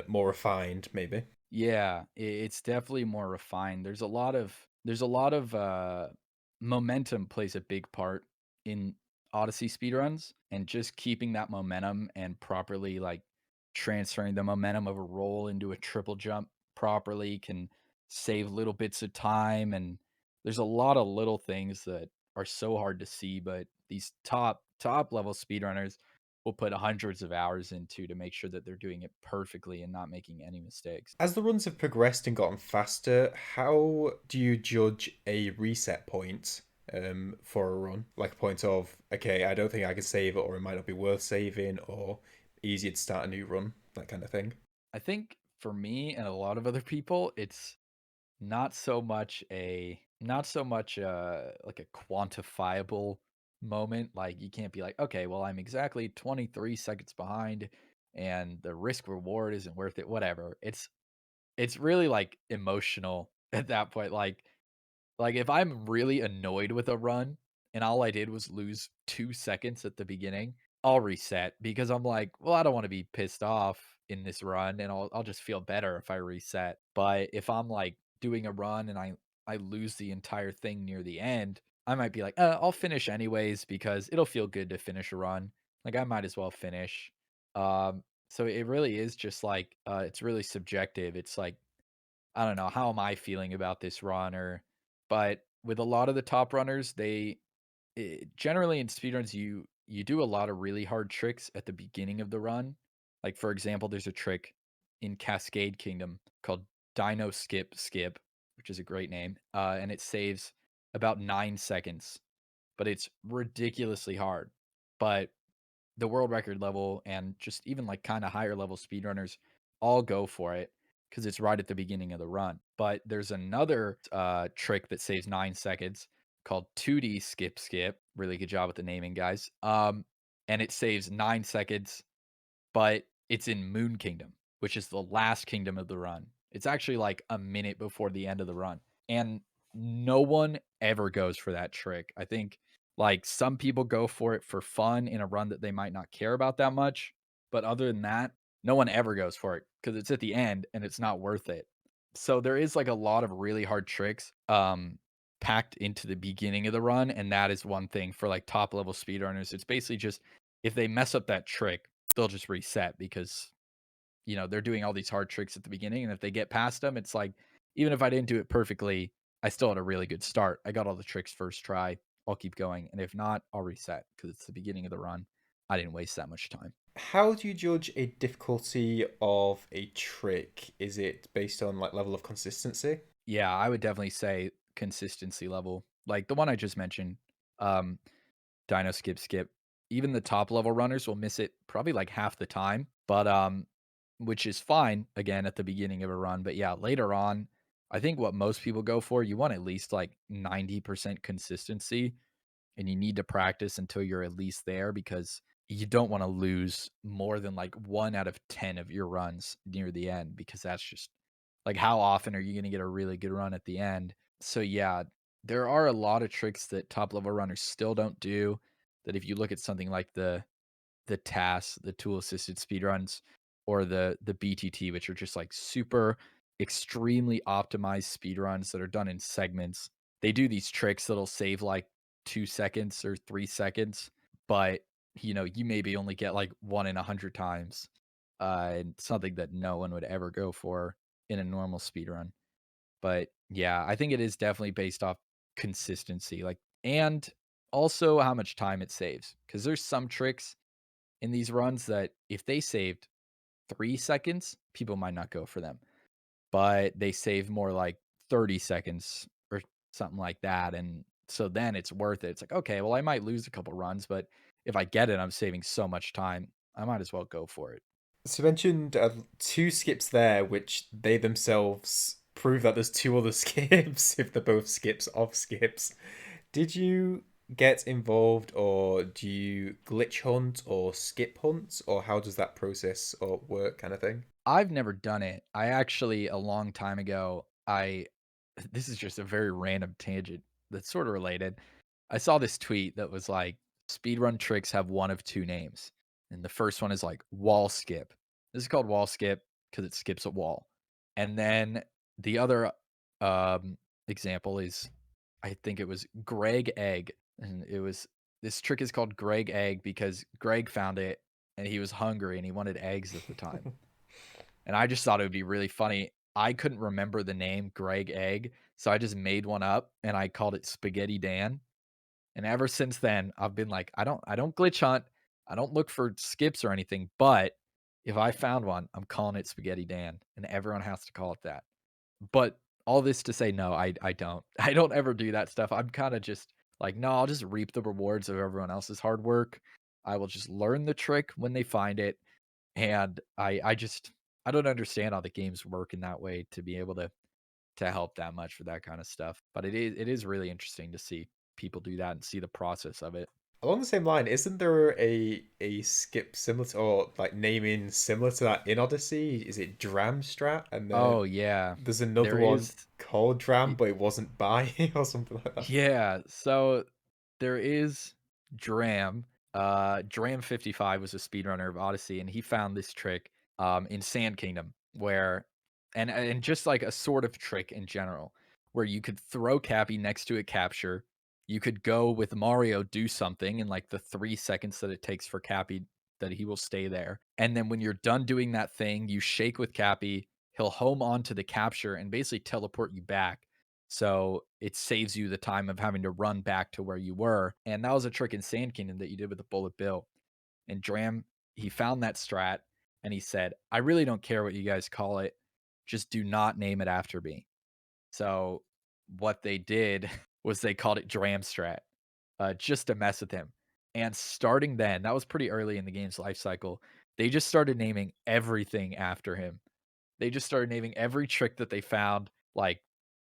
more refined maybe. Yeah, it's definitely more refined. There's a lot of momentum plays a big part in Odyssey speedruns, and just keeping that momentum and properly like transferring the momentum of a roll into a triple jump properly can save little bits of time. And there's a lot of little things that are so hard to see, but these top level speedrunners will put hundreds of hours into to make sure that they're doing it perfectly and not making any mistakes. As the runs have progressed and gotten faster, how do you judge a reset point for a run? Like a point of, okay, I don't think I can save it, or it might not be worth saving, or easier to start a new run, that kind of thing. I think for me and a lot of other people, it's not so much like a quantifiable moment. Like you can't be like, okay, well, I'm exactly 23 seconds behind and the risk reward isn't worth it, whatever. It's really like emotional at that point. Like, if I'm really annoyed with a run and all I did was lose 2 seconds at the beginning, I'll reset because I'm like, "Well, I don't wanna be pissed off in this run, and I'll just feel better if I reset." But if I'm, like, doing a run and I lose the entire thing near the end, I might be like, I'll finish anyways because it'll feel good to finish a run. Like, I might as well finish." So it really is just like, it's really subjective. It's like I don't know, how am I feeling about this runner? But with a lot of the top runners, generally in speedruns, you do a lot of really hard tricks at the beginning of the run. Like for example, there's a trick in Cascade Kingdom called Dino Skip Skip, which is a great name, and it saves about 9 seconds, but it's ridiculously hard. But the world record level and just even like kind of higher level speedrunners all go for it because it's right at the beginning of the run. But there's another trick that saves 9 seconds called 2D skip skip. Really good job with the naming, guys. And it saves 9 seconds, but it's in Moon Kingdom, which is the last kingdom of the run. It's actually like a minute before the end of the run. And no one ever goes for that trick. I think like some people go for it for fun in a run that they might not care about that much. But other than that, no one ever goes for it because it's at the end and it's not worth it. So there is like a lot of really hard tricks packed into the beginning of the run. And that is one thing for like top level speedrunners. It's basically just if they mess up that trick, they'll just reset because, they're doing all these hard tricks at the beginning, and if they get past them, it's like, even if I didn't do it perfectly, I still had a really good start. I got all the tricks first try. I'll keep going, and if not, I'll reset because it's the beginning of the run. I didn't waste that much time. How do you judge a difficulty of a trick? Is it based on like level of consistency? Yeah, I would definitely say consistency level. Like the one I just mentioned, um, Dino Skip Skip. Even the top level runners will miss it probably like half the time, but which is fine again at the beginning of a run. But yeah, later on, I think what most people go for, you want at least like 90% consistency, and you need to practice until you're at least there because you don't want to lose more than like 1 out of 10 of your runs near the end because that's just like how often are you going to get a really good run at the end? So yeah, there are a lot of tricks that top level runners still don't do that if you look at something like the TAS, the tool assisted speedruns, or the BTT, which are just like super extremely optimized speedruns that are done in segments. They do these tricks that'll save like 2 seconds or 3 seconds, but you maybe only get like 1 in 100 times. And something that no one would ever go for in a normal speedrun. But yeah, I think it is definitely based off consistency, like and also how much time it saves. Because there's some tricks in these runs that if they saved 3 seconds, people might not go for them. But they save more like 30 seconds or something like that. And so then it's worth it. It's like, okay, well, I might lose a couple runs, but if I get it, I'm saving so much time. I might as well go for it. So you mentioned two skips there, which they themselves prove that there's two other skips if they're both skips of skips. Did you get involved, or do you glitch hunt or skip hunt, or how does that process or work, kind of thing? I've never done it. I actually, a long time ago, this is just a very random tangent that's sort of related. I saw this tweet that was like, speedrun tricks have one of two names. And the first one is like wall skip. This is called wall skip because it skips a wall. And then the other example is, I think it was Greg Egg. And this trick is called Greg Egg because Greg found it and he was hungry and he wanted eggs at the time. And I just thought it would be really funny. I couldn't remember the name Greg Egg, so I just made one up and I called it Spaghetti Dan. And ever since then, I've been like, I don't glitch hunt. I don't look for skips or anything, but if I found one, I'm calling it Spaghetti Dan, and everyone has to call it that. But all this to say, no, I don't. I don't ever do that stuff. I'm kind of just like, no, I'll just reap the rewards of everyone else's hard work. I will just learn the trick when they find it, and I don't understand how the games work in that way to be able to help that much for that kind of stuff. But it is really interesting to see people do that and see the process of it. Along the same line, isn't there a skip similar to, or like naming similar to that in Odyssey? Is it Dram Strat? And then Oh yeah. there's another There one is called Dram, y- but it wasn't by or something like that. yeah, so there is Dram. Dram 55 was a speedrunner of Odyssey and he found this trick in Sand Kingdom where and just like a sort of trick in general where you could throw Cappy next to a capture. You could go with Mario do something in like the 3 seconds that it takes for Cappy that he will stay there. And then when you're done doing that thing, you shake with Cappy, he'll home onto the capture and basically teleport you back, so it saves you the time of having to run back to where you were. And that was a trick in Sand Kingdom that you did with the Bullet Bill. And Dram, he found that strat and he said, I really don't care what you guys call it. Just do not name it after me. So what they did was they called it Dram Strat, just to mess with him. And starting then, that was pretty early in the game's life cycle. They just started naming everything after him. They just started naming every trick that they found, like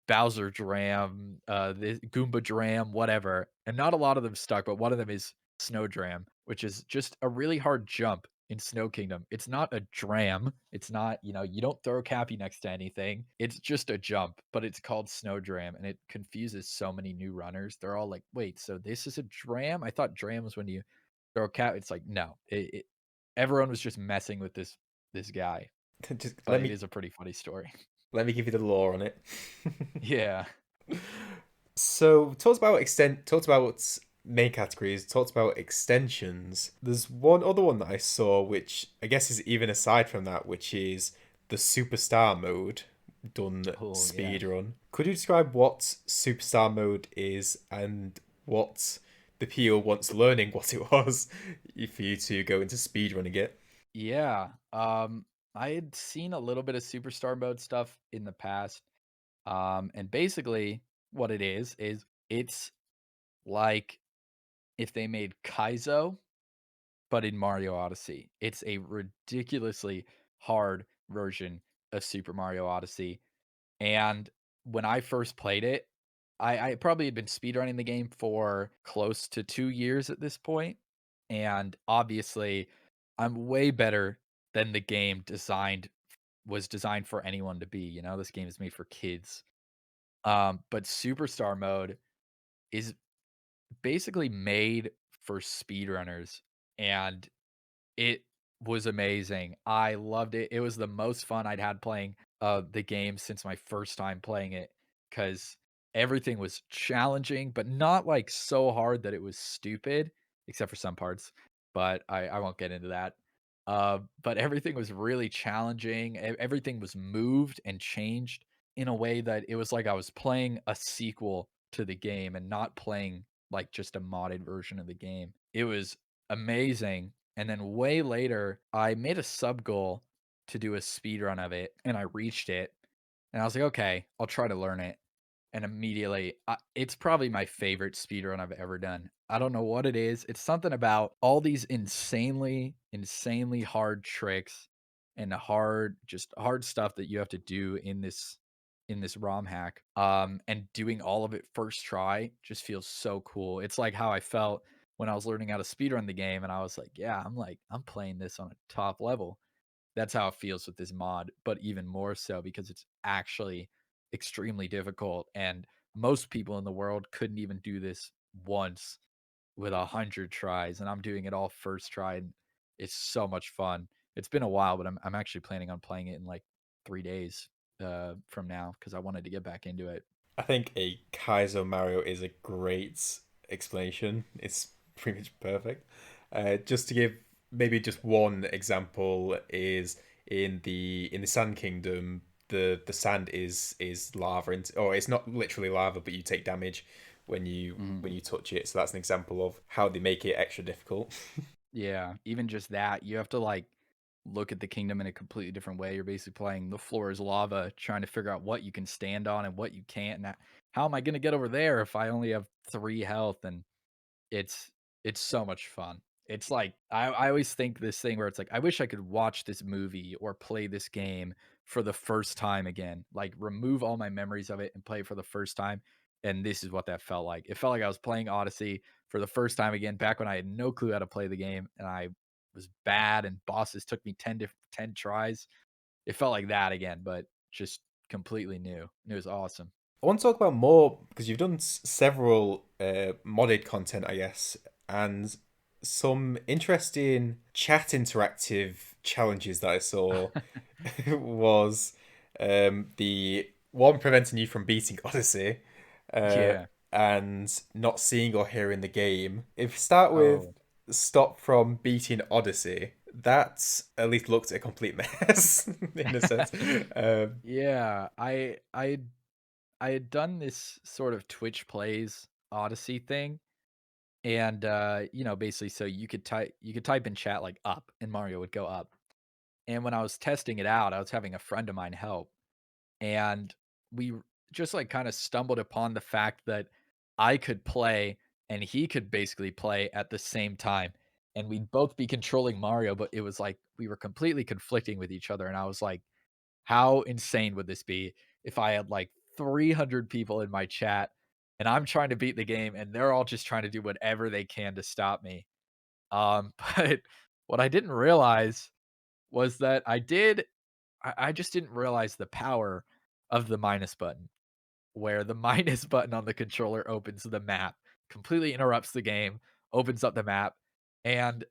Bowser Dram, the Goomba Dram, whatever. And not a lot of them stuck, but one of them is Snow Dram, which is just a really hard jump in Snow Kingdom. It's not a dram. It's not, you don't throw Cappy next to anything. It's just a jump, but it's called Snow Dram, and it confuses so many new runners. They're all like, wait, so this is a dram? I thought dram was when you throw a cap. It's like, no. Everyone was just messing with this guy. Just But it is a pretty funny story. let me give you the lore on it. Yeah. So talked about main categories, talked about extensions. There's one other one that I saw, which I guess is even aside from that, which is the superstar mode done Oh, yeah. speedrun. Could you describe what superstar mode is and what the appeal once learning what it was for you to go into speedrunning it. Yeah. I had seen a little bit of superstar mode stuff in the past. And basically what it is it's like if they made Kaizo, but in Mario Odyssey. It's a ridiculously hard version of Super Mario Odyssey. And when I first played it, I probably had been speedrunning the game for close to 2 years at this point, and obviously, I'm way better than the game was designed for anyone to be, you know? This game is made for kids. But Superstar mode is basically made for speedrunners, and it was amazing. I loved it. It was the most fun I'd had playing, the game since my first time playing it, because everything was challenging, but not, like, so hard that it was stupid, except for some parts, but I won't get into that. But everything was really challenging. Everything was moved and changed in a way that it was like I was playing a sequel to the game and not playing, like, just a modded version of the game. It was amazing. And then way later, I made a sub goal to do a speed run of it, and I reached it, and I was like, "Okay, I'll try to learn it." And immediately, it's probably my favorite speed run I've ever done. I don't know what it is. It's something about all these insanely hard tricks and just hard stuff that you have to do in this ROM hack. And doing all of it first try just feels so cool. It's like how I felt when I was learning how to speedrun the game, and I was like, "Yeah, I'm playing this on a top level." That's how it feels with this mod, but even more so because it's actually extremely difficult, and most people in the world couldn't even do this once with 100 tries, and I'm doing it all first try, and it's so much fun. It's been a while, but I'm actually planning on playing it in, like, 3 days, from now because I wanted to get back into it. I think a Kaizo Mario is a great explanation. It's pretty much perfect. Just to give maybe just one example is in the Sand Kingdom, the sand is lava, or it's not literally lava, but you take damage Mhm. when you touch it. So that's an example of how they make it extra difficult. Yeah, even just that, you have to, like, look at the kingdom in a completely different way. You're basically playing the floor is lava, trying to figure out what you can stand on and what you can't, and how am I gonna get over there if I only have 3 health? And it's it's so much fun. It's like I always think this thing where it's like, I wish I could watch this movie or play this game for the first time again. Like, remove all my memories of it and play it for the first time, and this is what that felt like. It felt like I was playing Odyssey for the first time again, back when I had no clue how to play the game, and I was bad, and bosses took me 10 tries. It felt like that again, but just completely new. It was awesome. I want to talk about more because you've done several modded content, I guess, and some interesting chat interactive challenges that I saw was the one preventing you from beating Odyssey uh, Yeah. and not seeing or hearing the game. If you start with Oh. stop from beating Odyssey, that's at least looked a complete mess in a sense. Um, Yeah, I had done this sort of Twitch plays Odyssey thing, and, basically, so you could type in chat, like, "up," and Mario would go up. And when I was testing it out, I was having a friend of mine help, and just, like, kinda stumbled upon the fact that I could play and he could basically play at the same time, and we'd both be controlling Mario, but it was like we were completely conflicting with each other, and I was like, how insane would this be if I had, like, 300 people in my chat, and I'm trying to beat the game, and they're all just trying to do whatever they can to stop me? But what I didn't realize was that I just didn't realize the power of the minus button, where the minus button on the controller opens the map, completely interrupts the game, opens up the map, and,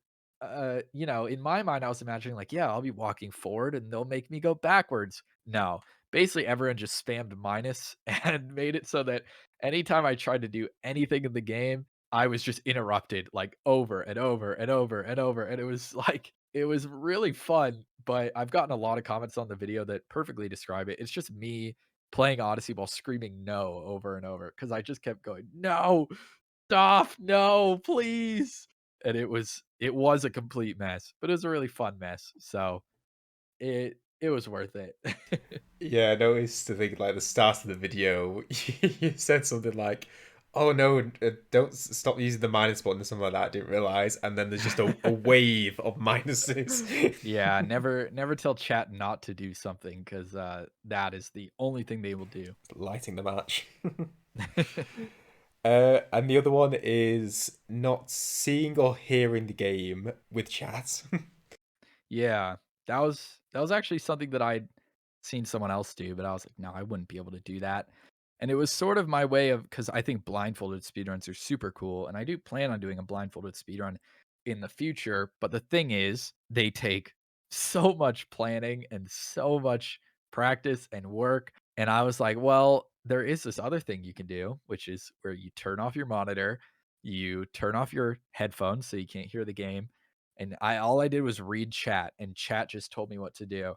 in my mind, I was imagining like, yeah, I'll be walking forward and they'll make me go backwards. No, basically everyone just spammed minus and made it so that anytime I tried to do anything in the game, I was just interrupted like over and over and over and over, and it was like it was really fun, but I've gotten a lot of comments on the video that perfectly describe it. It's just me playing Odyssey while screaming "no" over and over because I just kept going, "No, stop, no, please. And it was a complete mess, but it was a really fun mess. So it was worth it. Yeah, I noticed, I think, like the start of the video, you said something like, "Oh no, don't stop using the minus button," or something like that. I didn't realize, and then there's just a wave of minuses. Yeah, never tell chat not to do something because that is the only thing they will do. Lighting the match. And the other one is not seeing or hearing the game with chat. Yeah, that was actually something that I'd seen someone else do, but I was like, "No, I wouldn't be able to do that." And it was sort of my way of because I think blindfolded speedruns are super cool, and I do plan on doing a blindfolded speedrun in the future, but the thing is, they take so much planning and so much practice and work, and I was like, "Well, there is this other thing you can do, which is where you turn off your monitor, you turn off your headphones so you can't hear the game, and all I did was read chat, and chat just told me what to do.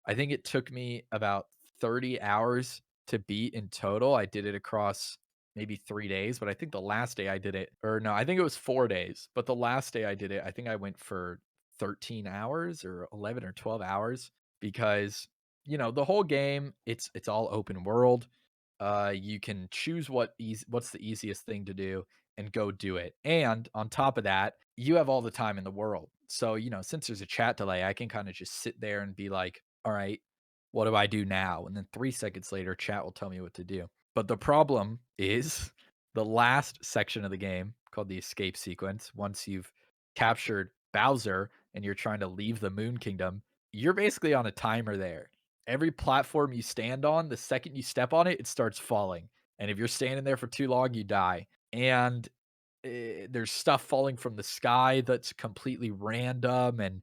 I think it took me about 30 hours to beat in total. I did it across maybe 3 days, but I think the last day I did it or no, I think it was 4 days, but the last day I did it, I think I went for 13 hours or 11 or 12 hours because, the whole game, it's all open world. You can choose what's the easiest thing to do and go do it. And on top of that, you have all the time in the world. So, since there's a chat delay, I can kind of just sit there and be like, all right, what do I do now? And then 3 seconds later, chat will tell me what to do. But the problem is the last section of the game called the escape sequence. Once you've captured Bowser and you're trying to leave the Moon Kingdom, you're basically on a timer there. Every platform you stand on, the second you step on it, it starts falling. And if you're standing there for too long, you die. And there's stuff falling from the sky that's completely random and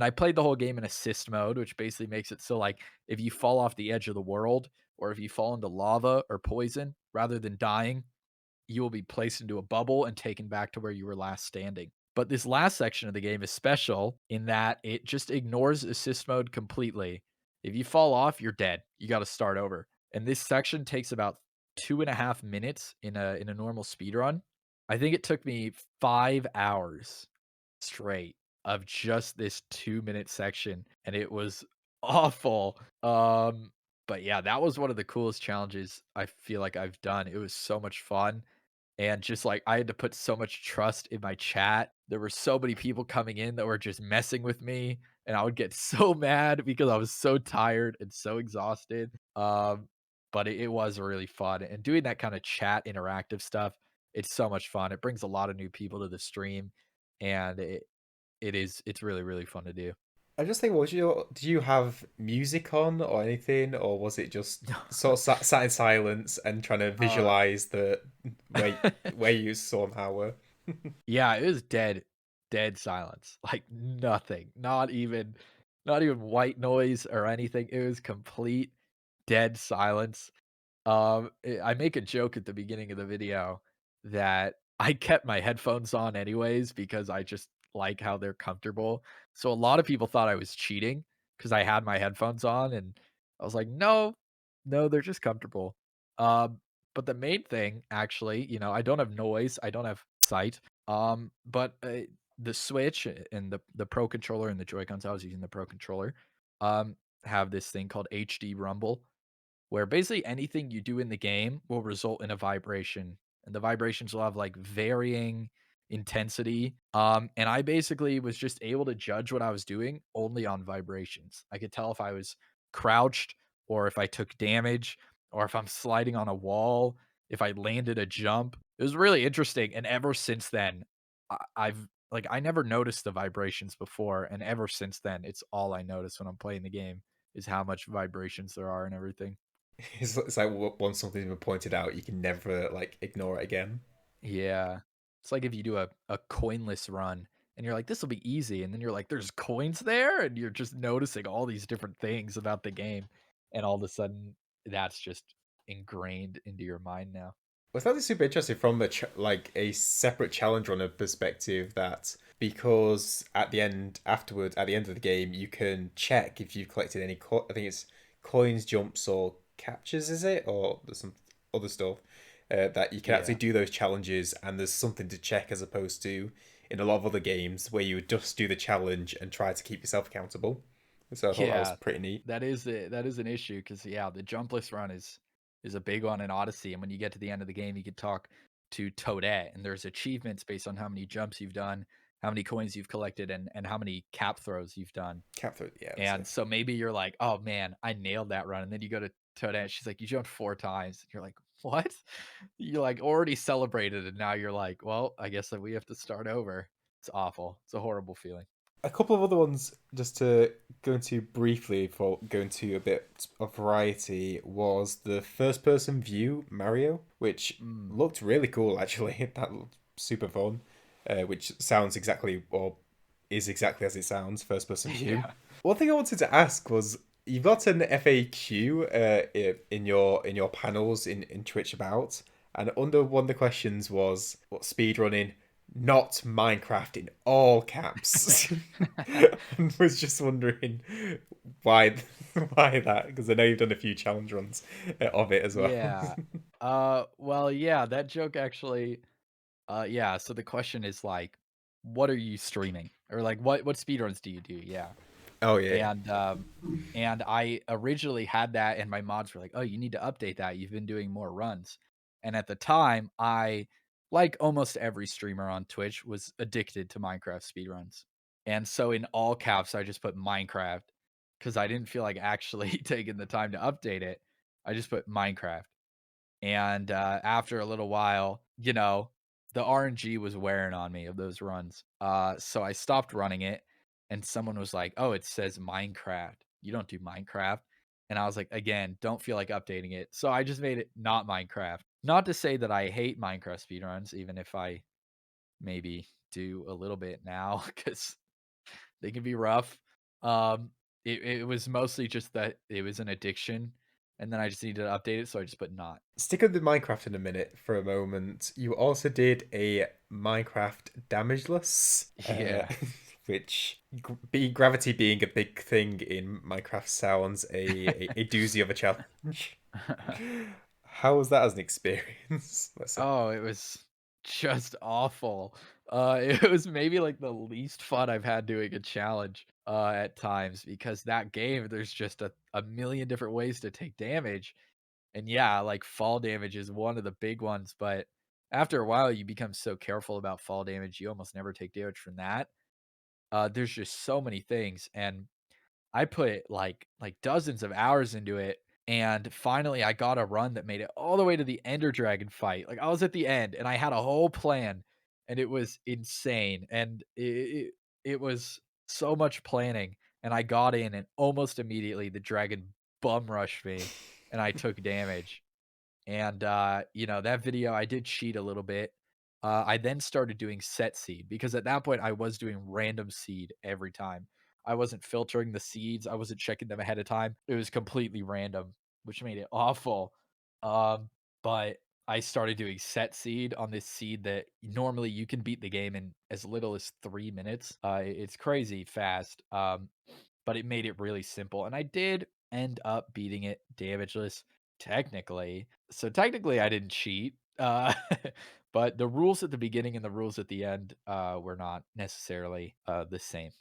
I played the whole game in assist mode, which basically makes it so like if you fall off the edge of the world or if you fall into lava or poison, rather than dying, you will be placed into a bubble and taken back to where you were last standing. But this last section of the game is special in that it just ignores assist mode completely. If you fall off, you're dead. You got to start over. And this section takes about 2.5 minutes in a normal speed run. I think it took me 5 hours straight of just this 2-minute section, and it was awful. But yeah, that was one of the coolest challenges I feel like I've done. It was so much fun. And just like I had to put so much trust in my chat. There were so many people coming in that were just messing with me, and I would get so mad because I was so tired and so exhausted. But it was really fun. And doing that kind of chat interactive stuff, it's so much fun. It brings a lot of new people to the stream, and it's really, really fun to do. I just think, do you have music on or anything, or was it just sort of sat in silence and trying to Uh visualize the where you somehow were? Yeah, it was dead silence, like, nothing, not even white noise or anything, it was complete dead silence. I make a joke at the beginning of the video that I kept my headphones on anyways because I just like how they're comfortable. So a lot of people thought I was cheating because I had my headphones on, and I was like, "No, no, they're just comfortable." Um, but the main thing, actually, I don't have noise, I don't have sight, but the Switch and the Pro controller and the Joy-Cons, I was using the Pro controller, have this thing called HD Rumble where basically anything you do in the game will result in a vibration, and the vibrations will have like varying intensity. And I basically was just able to judge what I was doing only on vibrations. I could tell if I was crouched or if I took damage or if I'm sliding on a wall, if I landed a jump. It was really interesting. And ever since then, I've like I never noticed the vibrations before, and ever since then, it's all I notice when I'm playing the game is how much vibrations there are and everything. It's like once something's been pointed out, you can never like ignore it again. Yeah. It's like if you do a coinless run and you're like, "This will be easy," and then you're like, "There's coins there?" And you're just noticing all these different things about the game, and all of a sudden, that's just ingrained into your mind now. Well, that's super interesting from like a separate challenge runner perspective. That because at the end of the game, you can check if you've collected any. I think it's coins, jumps, or captures. Is it or there's some other stuff? that you can actually Yeah. do those challenges and there's something to check as opposed to in a lot of other games where you would just do the challenge and try to keep yourself accountable. So I thought that was Yeah, pretty neat. that is an issue because yeah, the jumpless run is a big one in Odyssey, and when you get to the end of the game, you can talk to Tourette, and there's achievements based on how many jumps you've done, how many coins you've collected, and how many cap throws you've done. Capture, yeah, that's And it. so maybe you're like, "Oh man, I nailed that run," and then you go to Tourette, she's like, "You jumped 4 times." You're like, "What?" You like already celebrated, and now you're like, "Well, I guess that we have to start over." It's awful. It's a horrible feeling. A couple of other ones just to go into briefly for going to a bit of variety was the first person view Mario, which Mm. looked really cool actually. That looked super fun, which sounds exactly or is exactly as it sounds, first person view. Yeah. One thing I wanted to ask was you've got an FAQ in your panels in Twitch about, and under one of the questions was what speedrunning, not Minecraft in all caps. And was just wondering why why that, because I know you've done a few challenge runs of it as well. Yeah. Well, yeah, that joke actually yeah, so the question is like, what are you streaming? Or like what speedruns do you do? Yeah. Oh yeah. And I originally had that and my mods were like, "Oh, you need to update that. You've been doing more runs." And at the time, I like almost every streamer on Twitch was addicted to Minecraft speedruns. And so in all caps, I just put Minecraft because I didn't feel like actually taking the time to update it. I just put Minecraft. And, after a little while, the RNG was wearing on me of those runs. So I stopped running it, and someone was like, "Oh, it says Minecraft. You don't do Minecraft." And I was like, "Again, don't feel like updating it." So I just made it not Minecraft. Not to say that I hate Minecraft speedruns, even if I maybe do a little bit now, because they can be rough. Um, it was mostly just that it was an addiction, and then I just needed to update it, so I just put not. Stick with Minecraft in a minute for a moment. You also did a Minecraft damageless, Yeah. which gravity being a big thing in Minecraft sounds a doozy of a challenge. How was that as an experience? Let's say. Oh, it was just awful. It was maybe, like, the least fun I've had doing a challenge, at times because that game, there's just a million different ways to take damage, and yeah, like, fall damage is one of the big ones, but after a while, you become so careful about fall damage, you almost never take damage from that. There's just so many things, and I put, dozens of hours into it, and finally, I got a run that made it all the way to the Ender Dragon fight. Like, I was at the end, and I had a whole plan, and it was insane, and it was so much planning, and I got in, and almost immediately, the dragon bum rushed me, and I took damage. And, that video, I did cheat a little bit. I then started doing set seed because at that point I was doing random seed every time. I wasn't filtering the seeds. I wasn't checking them ahead of time. It was completely random, which made it awful. But I started doing set seed on this seed that normally you can beat the game in as little as 3 minutes. It's crazy fast. But it made it really simple. And I did end up beating it damageless technically. So technically I didn't cheat. But the rules at the beginning and the rules at the end were not necessarily the same.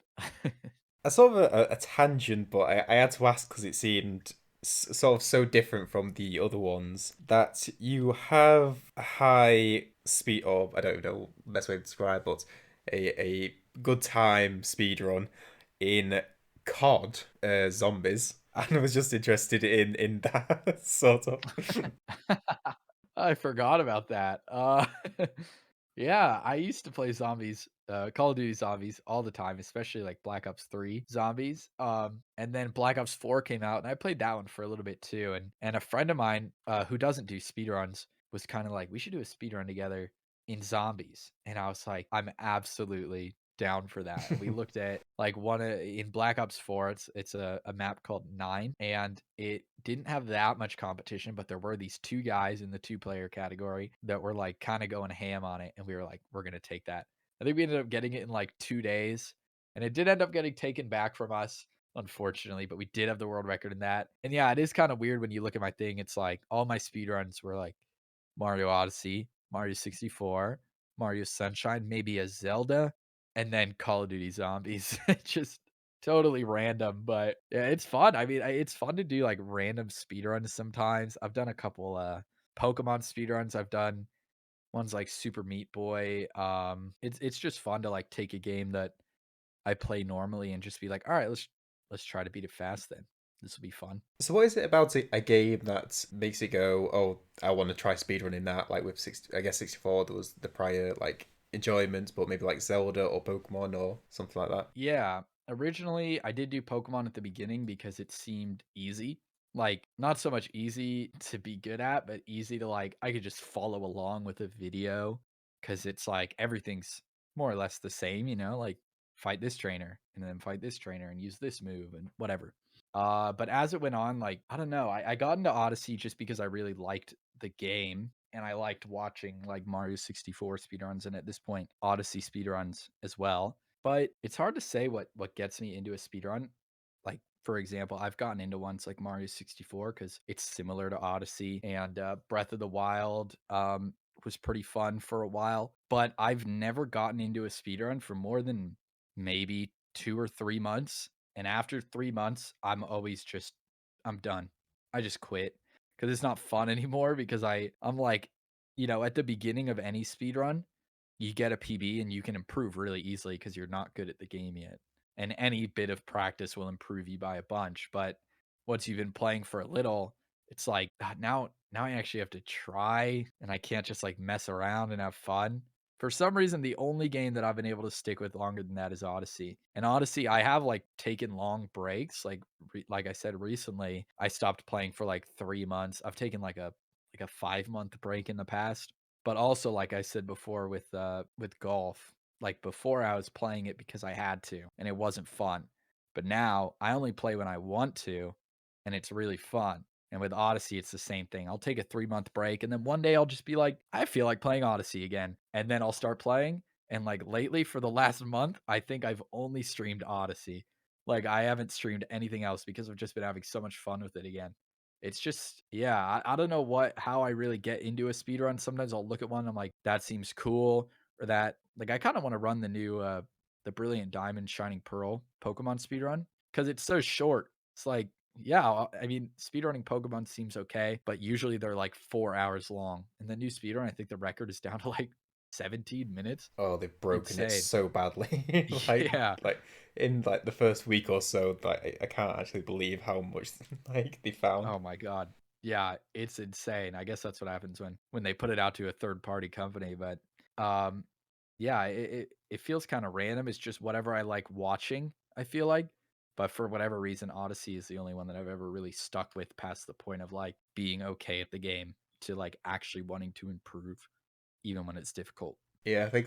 A sort of a tangent, but I had to ask because it seemed sort of so different from the other ones that you have a high speed, or I don't know the best way to describe, but a good time speed run in COD Zombies, and I was just interested in that sort of. I forgot about that. Yeah, I used to play zombies, Call of Duty Zombies all the time, especially like Black Ops 3 Zombies. And then Black Ops 4 came out and I played that one for a little bit too. And a friend of mine, who doesn't do speedruns was kind of like, we should do a speedrun together in zombies. And I was like, I'm absolutely down for that. And we looked at like one in Black Ops 4, it's a map called Nine, and it didn't have that much competition, but there were these two guys in the two-player category that were like kind of going ham on it, and we were like, we're gonna take that. I think we ended up getting it in like 2 days, and it did end up getting taken back from us, unfortunately, but we did have the world record in that. And yeah, it is kind of weird when you look at my thing. It's like all my speed runs were like Mario Odyssey, Mario 64, Mario Sunshine, maybe a Zelda, and then Call of Duty Zombies. Just totally random, but yeah, it's fun. I mean, it's fun to do like random speedruns sometimes. I've done a couple Pokemon speedruns. I've done ones like Super Meat Boy. It's just fun to like take a game that I play normally and just be like, all right, let's try to beat it fast then. This will be fun. So what is it about a game that makes it go, oh, I want to try speedrunning that? Like with 60, I guess 64, there was the prior like enjoyment, but maybe like Zelda or Pokemon or something like that. Yeah. Originally, I did do Pokemon at the beginning because it seemed easy. Like, not so much easy to be good at, but easy to like, I could just follow along with a video because it's like everything's more or less the same, like fight this trainer and then fight this trainer and use this move and whatever. But as it went on, like, I don't know, I got into Odyssey just because I really liked the game and I liked watching like Mario 64 speedruns and at this point, Odyssey speedruns as well. But it's hard to say what gets me into a speedrun. Like, for example, I've gotten into ones like Mario 64 because it's similar to Odyssey and Breath of the Wild was pretty fun for a while. But I've never gotten into a speedrun for more than maybe 2 or 3 months. And after 3 months, I'm done. I just quit because it's not fun anymore because I'm like, at the beginning of any speedrun, you get a PB and you can improve really easily because you're not good at the game yet. And any bit of practice will improve you by a bunch. But once you've been playing for a little, it's like now I actually have to try and I can't just like mess around and have fun. For some reason, the only game that I've been able to stick with longer than that is Odyssey. And Odyssey, I have like taken long breaks. Like I said recently, I stopped playing for like 3 months. I've taken like a 5 month break in the past, but also, like I said before with golf, like before I was playing it because I had to and it wasn't fun. But now I only play when I want to and it's really fun. And with Odyssey, it's the same thing. I'll take a 3 month break and then one day I'll just be like, I feel like playing Odyssey again. And then I'll start playing. And like lately for the last month, I think I've only streamed Odyssey. Like I haven't streamed anything else because I've just been having so much fun with it again. It's just yeah, I don't know how I really get into a speedrun. Sometimes I'll look at one, I'm like, "That seems cool," or that like, I kinda wanna run the new, the Brilliant Diamond Shining Pearl Pokemon speedrun because it's so short. It's like, yeah, I mean, speedrunning Pokemon seems okay, but usually they're, like, 4 hours long, and the new speedrun, I think the record is down to, like, 17 minutes. Oh, they've broken it Insane. so badly. like Yeah. like in like the first week or so, like I can't actually believe how much like they found. Oh my god. Yeah, it's insane. I guess that's what happens when they put it out to a third party company, but, um, yeah, it feels kinda random. It's just whatever I like watching, I feel like, but for whatever reason, Odyssey is the only one that I've ever really stuck with past the point of, like, being okay at the game to, like, actually wanting to improve even when it's difficult. Yeah, I think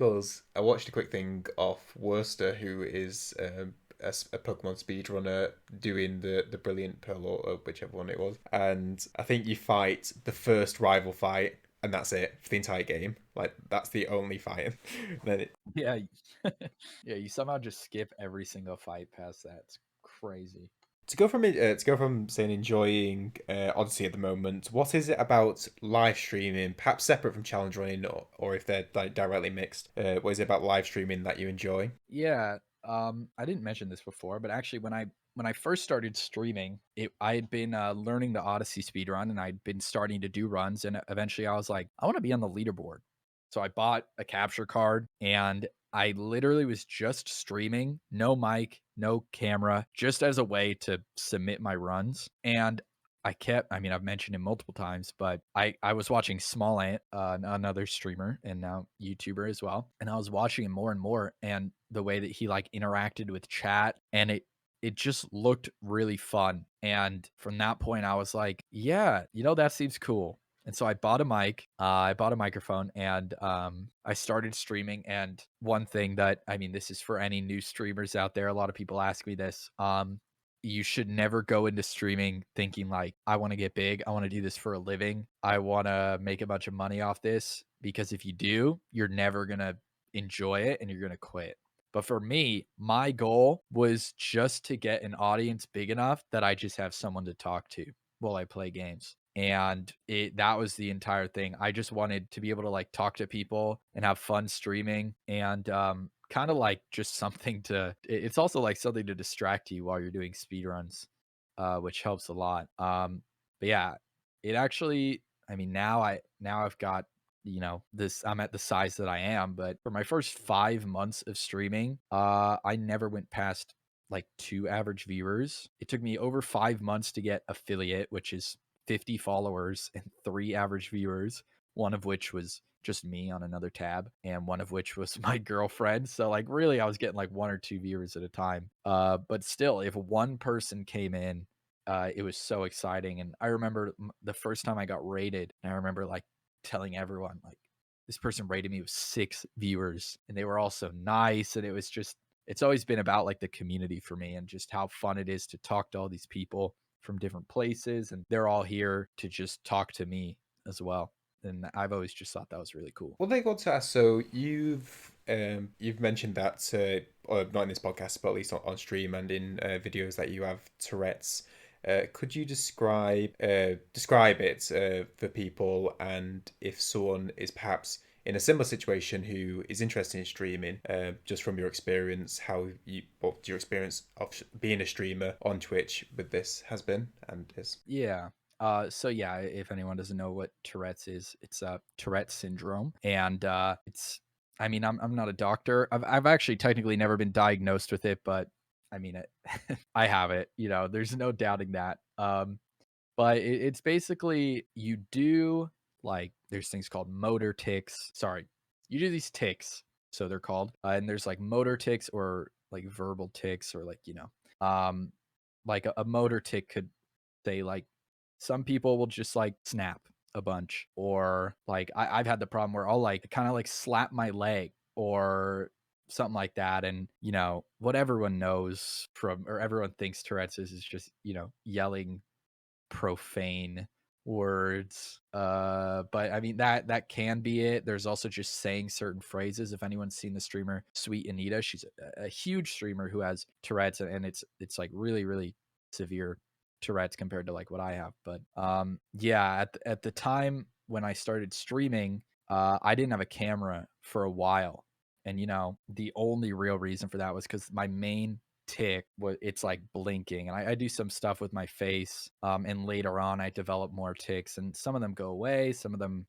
I watched a quick thing of Worcester, who is a Pokemon speedrunner doing the Brilliant Pearl or whichever one it was, and I think you fight the first rival fight, and that's it for the entire game. Like that's the only fight. then it, Yeah. Yeah, you somehow just skip every single fight past that. It's crazy. to go from saying enjoying Odyssey at the moment, what is it about live streaming, perhaps separate from challenge running, or if they're like directly mixed? What is it about live streaming that you enjoy? Yeah, I didn't mention this before, but actually when I first started streaming, I had been learning the Odyssey speed run and I'd been starting to do runs and eventually I was like, I want to be on the leaderboard. So I bought a capture card and I literally was just streaming, no mic, no camera, just as a way to submit my runs. And I mean, I've mentioned him multiple times, but I was watching Small Ant, another streamer and now YouTuber as well. And I was watching him more and more and the way that he like interacted with chat and it just looked really fun. And from that point, I was like, yeah, that seems cool. And so I bought a mic, I bought a microphone, and I started streaming. And one thing that, I mean, this is for any new streamers out there. A lot of people ask me this. You should never go into streaming thinking like, I want to get big. I want to do this for a living. I want to make a bunch of money off this. Because if you do, you're never going to enjoy it and you're going to quit. But for me, my goal was just to get an audience big enough that I just have someone to talk to while I play games. and that was the entire thing. I just wanted to be able to like talk to people and have fun streaming, and kind of like just something to it's also like something to distract you while you're doing speedruns, which helps a lot. But yeah, it actually, I mean, now I've got, this, I'm at the size that I am, but for my first 5 months of streaming, I never went past like 2 average viewers. It took me over 5 months to get affiliate, which is 50 followers and 3 average viewers, one of which was just me on another tab, and one of which was my girlfriend. So like really I was getting like 1 or 2 viewers at a time. But still, if one person came in, it was so exciting. And I remember the first time I got rated, and I remember like telling everyone like, this person rated me with 6 viewers, and they were all so nice. And it was just, it's always been about like the community for me, and just how fun it is to talk to all these people from different places, and they're all here to just talk to me as well. And I've always just thought that was really cool. Well, they got to ask. So you've mentioned that not in this podcast, but at least on stream and in videos that you have Tourette's. Could you describe it for people, and if someone is perhaps in a similar situation who is interested in streaming, just from your experience, what your experience of being a streamer on Twitch with this has been and is? Yeah. So yeah, if anyone doesn't know what Tourette's is, it's Tourette syndrome, and it's. I mean, I'm not a doctor. I've actually technically never been diagnosed with it, but I mean, I have it. There's no doubting that. But it's basically, you do like, there's things called motor tics. Sorry, you do these tics, so they're called, and there's like motor tics or like verbal tics, or like like a motor tic could say like, some people will just like snap a bunch, or like I've had the problem where I'll like kind of like slap my leg or something like that. And what everyone knows from, or everyone thinks Tourette's is just yelling profane words. But I mean, that can be it. There's also just saying certain phrases. If anyone's seen the streamer Sweet Anita, she's a huge streamer who has Tourette's, and it's like really, really severe Tourette's compared to like what I have. But yeah, at the time when I started streaming, I didn't have a camera for a while. And the only real reason for that was because my main tick, what it's like blinking, and I do some stuff with my face, and later on I develop more ticks, and some of them go away, some of them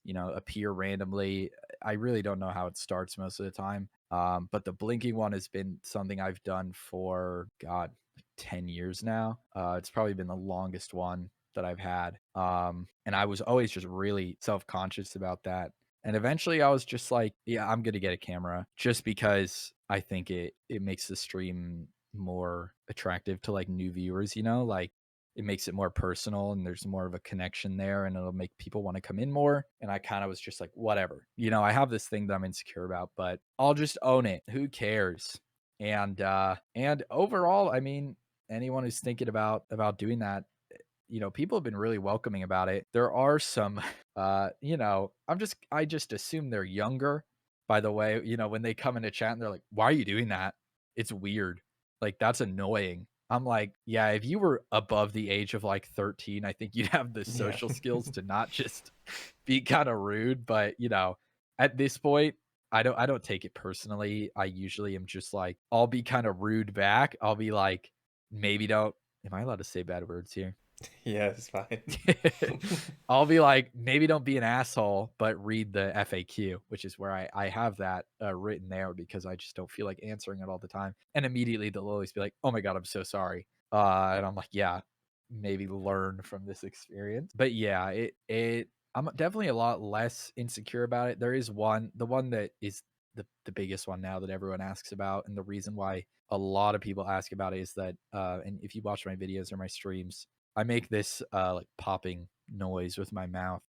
appear randomly. I really don't know how it starts most of the time, but the blinking one has been something I've done for, god, like 10 years now. It's probably been the longest one that I've had, and I was always just really self-conscious about that. And eventually I was just like, yeah, I'm going to get a camera, just because I think it makes the stream more attractive to like new viewers, like it makes it more personal, and there's more of a connection there, and it'll make people want to come in more. And I kind of was just like, whatever. I have this thing that I'm insecure about, but I'll just own it. Who cares? And overall, I mean, anyone who's thinking about doing that, people have been really welcoming about it. There are some, I just assume they're younger, by the way, when they come into chat and they're like, why are you doing that? It's weird. Like, that's annoying. I'm like, yeah, if you were above the age of like 13, I think you'd have the Yeah. social skills to not just be kind of rude. But, at this point, I don't take it personally. I usually am just like, I'll be kind of rude back. I'll be like, maybe don't, am I allowed to say bad words here? Yeah, it's fine. I'll be like, maybe don't be an asshole, but read the FAQ, which is where I have that written there, because I just don't feel like answering it all the time. And immediately they'll always be like, oh my God, I'm so sorry. And I'm like, yeah, maybe learn from this experience. But yeah, I'm definitely a lot less insecure about it. There is the one that is the biggest one now that everyone asks about. And the reason why a lot of people ask about it is that, and if you watch my videos or my streams, I make this like popping noise with my mouth.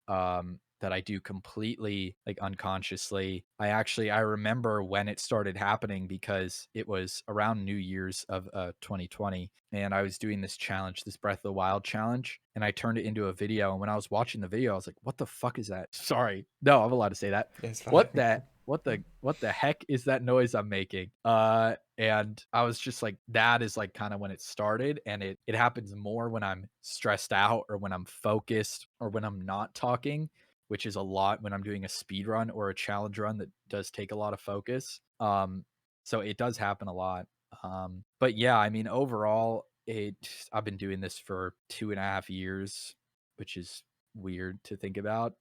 that I do completely like unconsciously. I remember when it started happening because it was around New Year's of 2020, and I was doing this challenge, this Breath of the Wild challenge, and I turned it into a video. And when I was watching the video, I was like, "What the fuck is that?" Sorry, no, I'm allowed to say that. Yeah, it's fine. What the heck is that noise I'm making? And I was just like, that is like kind of when it started, and it happens more when I'm stressed out or when I'm focused or when I'm not talking, which is a lot when I'm doing a speed run or a challenge run that does take a lot of focus. So it does happen a lot. But yeah, I mean, overall, I've been doing this for 2.5 years, which is weird to think about.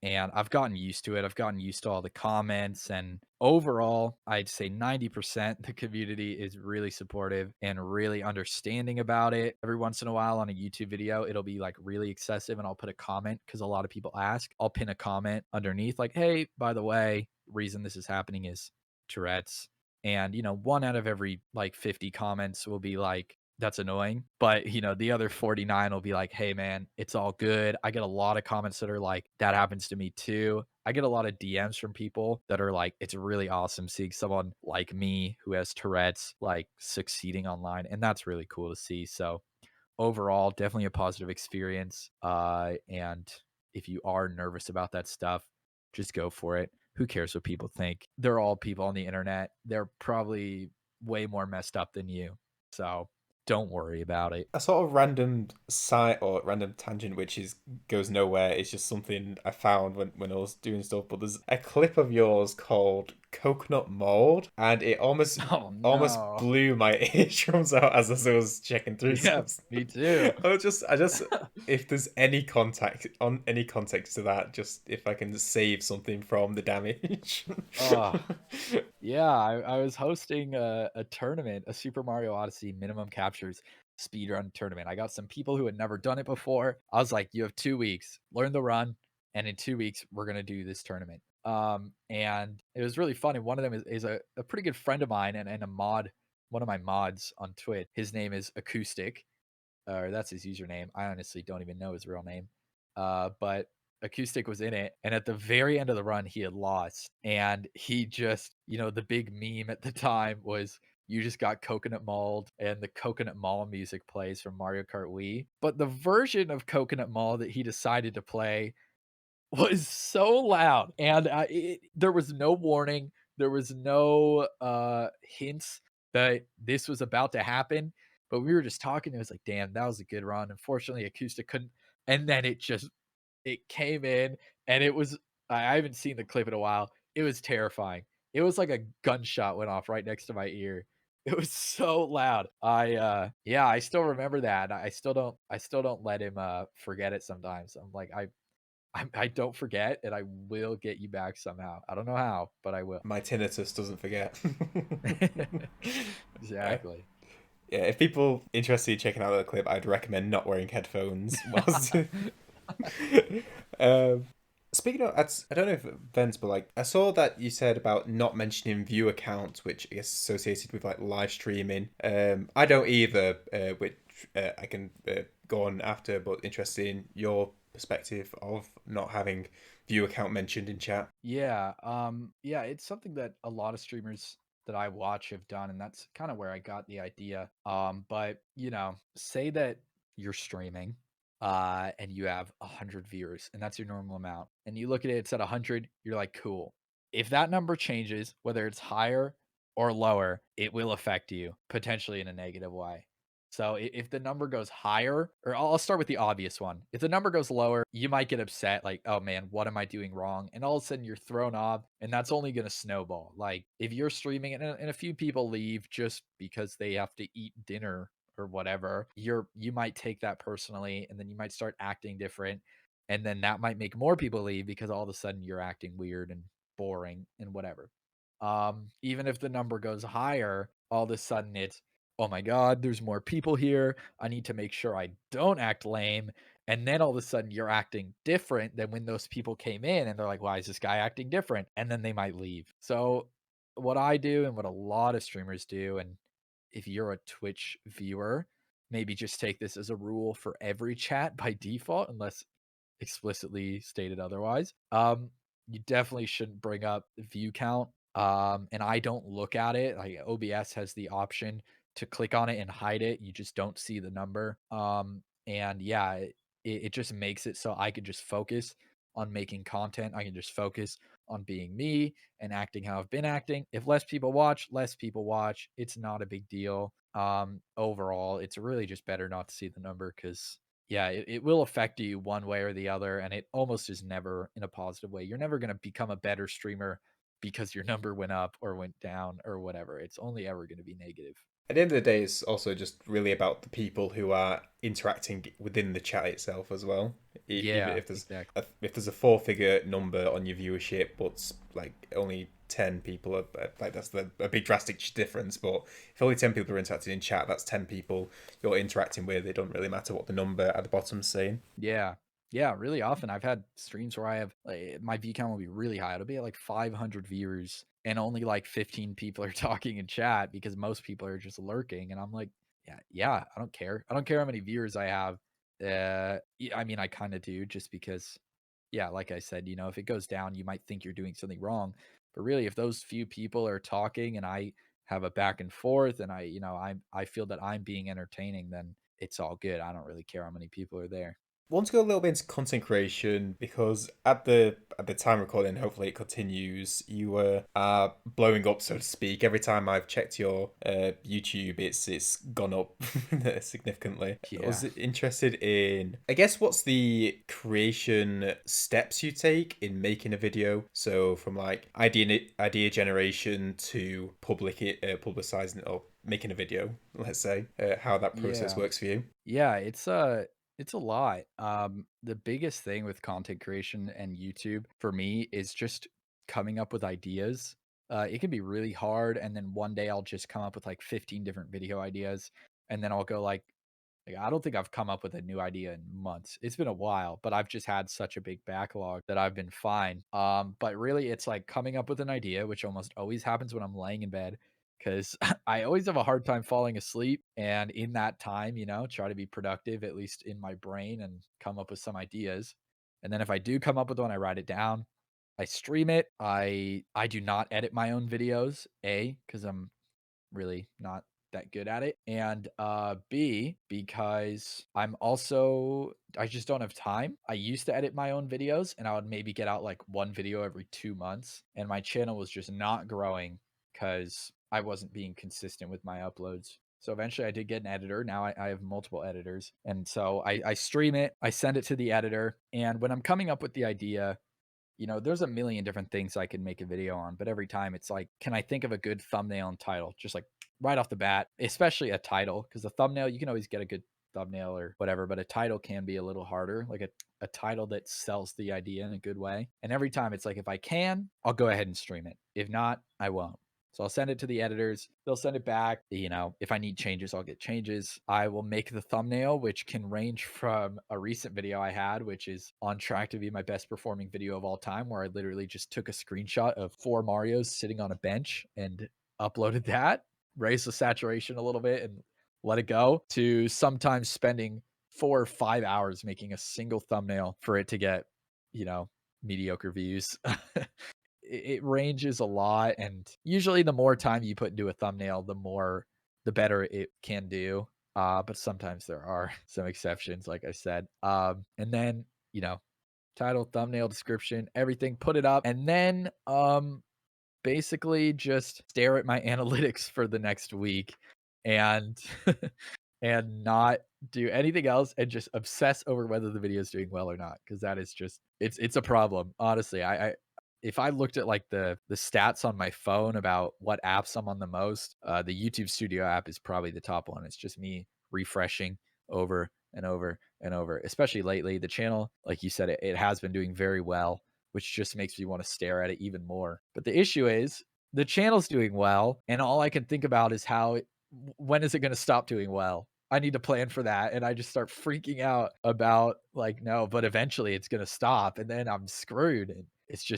And I've gotten used to it. I've gotten used to all the comments, and overall, I'd say 90% the community is really supportive and really understanding about it. Every once in a while on a YouTube video, it'll be like really excessive, and I'll put a comment because a lot of people ask. I'll pin a comment underneath like, "Hey, by the way, reason this is happening is Tourette's." And, one out of every like 50 comments will be like, that's annoying. But, the other 49 will be like, hey, man, it's all good. I get a lot of comments that are like, that happens to me too. I get a lot of DMs from people that are like, it's really awesome seeing someone like me who has Tourette's like succeeding online. And that's really cool to see. So, overall, definitely a positive experience. And if you are nervous about that stuff, just go for it. Who cares what people think? They're all people on the internet. They're probably way more messed up than you. So don't worry about it. A sort of random site or random tangent which is goes nowhere. It's just something I found when I was doing stuff. But there's a clip of yours called Coconut Mold, and it Oh almost no. blew my eardrums out as I was checking through Yeah, stuff. me too. I just if there's any context to that, just if I can save something from the damage. Oh, yeah, I was hosting a tournament, a Super Mario Odyssey minimum captures speedrun tournament. I got some people who had never done it before. I was like, "You have 2 weeks, learn the run, and in 2 weeks we're gonna do this tournament." And it was really fun. And one of them is a pretty good friend of mine and a mod, one of my mods on Twitch. His name is Acoustic, or that's his username. I honestly don't even know his real name. But Acoustic was in it, and at the very end of the run, he had lost, and he just, the big meme at the time was you just got coconut mauled, and the coconut mall music plays from Mario Kart Wii. But the version of coconut mall that he decided to play was so loud, and there was no warning. There was no hints that this was about to happen. But we were just talking. It was like, damn, that was a good run. Unfortunately, Acoustic couldn't. And then it came in, and it was. I haven't seen the clip in a while. It was terrifying. It was like a gunshot went off right next to my ear. It was so loud. Yeah, I still remember that. I still don't let him forget it sometimes. I'm like, I don't forget, and I will get you back somehow. I don't know how, but I will. My tinnitus doesn't forget. uh, Exactly. yeah, if people interested in checking out that clip, I'd recommend not wearing headphones whilst. um, Speaking of, I don't know if Vince, but like I saw that you said about not mentioning view accounts, which I guess is associated with like live streaming. I don't either, which I can go on after, but interested in your perspective of not having view account mentioned in chat. Yeah, it's something that a lot of streamers that I watch have done, and that's kind of where I got the idea. But say that you're streaming, and you have 100 viewers, and that's your normal amount, and you look at it, it's at 100, you're like, cool. If that number changes, whether it's higher or lower, it will affect you potentially in a negative way. So if the number goes higher, or I'll start with the obvious one. If the number goes lower, you might get upset, like, oh man, what am I doing wrong? And all of a sudden you're thrown off, and that's only going to snowball. Like if you're streaming and a few people leave just because they have to eat dinner or whatever, you might take that personally, and then you might start acting different. And then that might make more people leave because all of a sudden you're acting weird and boring and whatever. Even if the number goes higher, all of a sudden it's, oh my God, there's more people here. I need to make sure I don't act lame. And then all of a sudden you're acting different than when those people came in and they're like, why is this guy acting different? And then they might leave. So, what I do and what a lot of streamers do, and if you're a Twitch viewer, maybe just take this as a rule for every chat by default, unless explicitly stated otherwise. You definitely shouldn't bring up view count. And I don't look at it. Like OBS has the option to click on it and hide it. You just don't see the number. And yeah, it just makes it so I could just focus on making content. I can just focus on being me and acting how I've been acting. If less people watch, less people watch. It's not a big deal. Overall, it's really just better not to see the number because yeah, it will affect you one way or the other, and it almost is never in a positive way. You're never gonna become a better streamer because your number went up or went down or whatever. It's only ever gonna be negative. At the end of the day, it's also just really about the people who are interacting within the chat itself as well. Even Yeah, if there's exactly. if there's a four-figure number on your viewership, but like only 10 people are like that's a big drastic difference. But if only 10 people are interacting in chat, that's 10 people you're interacting with. It don't really matter what the number at the bottom's saying. Yeah. Yeah, really often I've had streams where I have like, my view count will be really high. It'll be at like 500 viewers and only like 15 people are talking in chat because most people are just lurking. And I'm like, yeah, I don't care. I don't care how many viewers I have. I mean, I kind of do just because, yeah, like I said, if it goes down, you might think you're doing something wrong. But really, if those few people are talking and I have a back and forth and I feel that I'm being entertaining, then it's all good. I don't really care how many people are there. Want to go a little bit into content creation because at the time recording, hopefully it continues. You were blowing up, so to speak. Every time I've checked your YouTube, it's gone up significantly. I Yeah. was interested in, I guess, what's the creation steps you take in making a video? So from like idea generation to publicizing it or making a video, let's say, how that process Yeah. works for you. Yeah, it's a lot. The biggest thing with content creation and YouTube for me is just coming up with ideas. It can be really hard and then one day I'll just come up with like 15 different video ideas and then I'll go like, I don't think I've come up with a new idea in months. It's been a while, but I've just had such a big backlog that I've been fine. But really, it's like coming up with an idea, which almost always happens when I'm laying in bed because I always have a hard time falling asleep. And in that time, try to be productive, at least in my brain, and come up with some ideas. And then if I do come up with one, I write it down. I stream it. I do not edit my own videos, because I'm really not that good at it. And B, because I just don't have time. I used to edit my own videos and I would maybe get out like one video every 2 months. And my channel was just not growing because I wasn't being consistent with my uploads. So eventually I did get an editor. Now I have multiple editors. And so I stream it, I send it to the editor. And when I'm coming up with the idea, there's a million different things I can make a video on, but every time it's like, can I think of a good thumbnail and title? Just like right off the bat, especially a title, because the thumbnail, you can always get a good thumbnail or whatever, but a title can be a little harder, like a title that sells the idea in a good way. And every time it's like, if I can, I'll go ahead and stream it. If not, I won't. So I'll send it to the editors. They'll send it back. If I need changes, I'll get changes. I will make the thumbnail, which can range from a recent video I had, which is on track to be my best performing video of all time, where I literally just took a screenshot of 4 Marios sitting on a bench and uploaded that, raised the saturation a little bit and let it go, to sometimes spending 4 or 5 hours making a single thumbnail for it to get, you know, mediocre views. It ranges a lot, and usually the more time you put into a thumbnail, the better it can do. But sometimes there are some exceptions, like I said. And then, title, thumbnail, description, everything, put it up, and then basically just stare at my analytics for the next week and and not do anything else and just obsess over whether the video is doing well or not, because that is just it's a problem. Honestly, I if I looked at like the stats on my phone about what apps I'm on the most, the YouTube Studio app is probably the top one. It's just me refreshing over and over and over. Especially lately, the channel, like you said, it has been doing very well, which just makes me want to stare at it even more. But the issue is the channel's doing well, and all I can think about is when is it going to stop doing well? I need to plan for that. And I just start freaking out about like, no, but eventually it's going to stop and then I'm screwed. And it's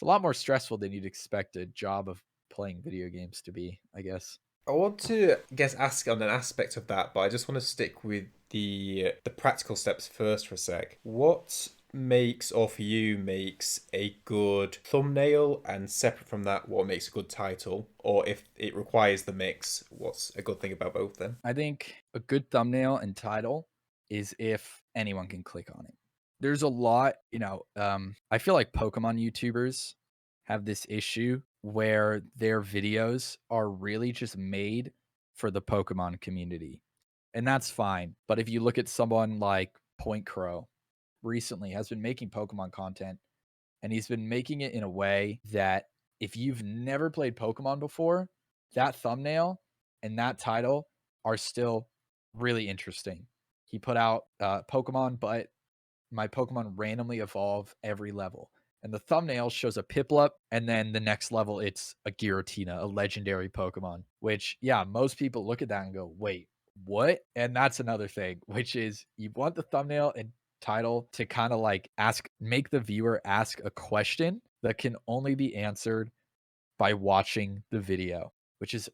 a lot more stressful than you'd expect a job of playing video games to be, I guess. I want to, I guess, ask on an aspect of that, but I just want to stick with the practical steps first for a sec. What makes, or for you, makes a good thumbnail, and separate from that, what makes a good title? Or if it requires the mix, what's a good thing about both then? I think a good thumbnail and title is if anyone can click on it. There's a lot, I feel like Pokemon YouTubers have this issue where their videos are really just made for the Pokemon community. And that's fine. But if you look at someone like Point Crow recently has been making Pokemon content, and he's been making it in a way that if you've never played Pokemon before, that thumbnail and that title are still really interesting. He put out Pokemon, but my Pokemon randomly evolve every level. And the thumbnail shows a Piplup, and then the next level, it's a Giratina, a legendary Pokemon, which, yeah, most people look at that and go, wait, what? And that's another thing, which is you want the thumbnail and title to kind of like make the viewer ask a question that can only be answered by watching the video, which is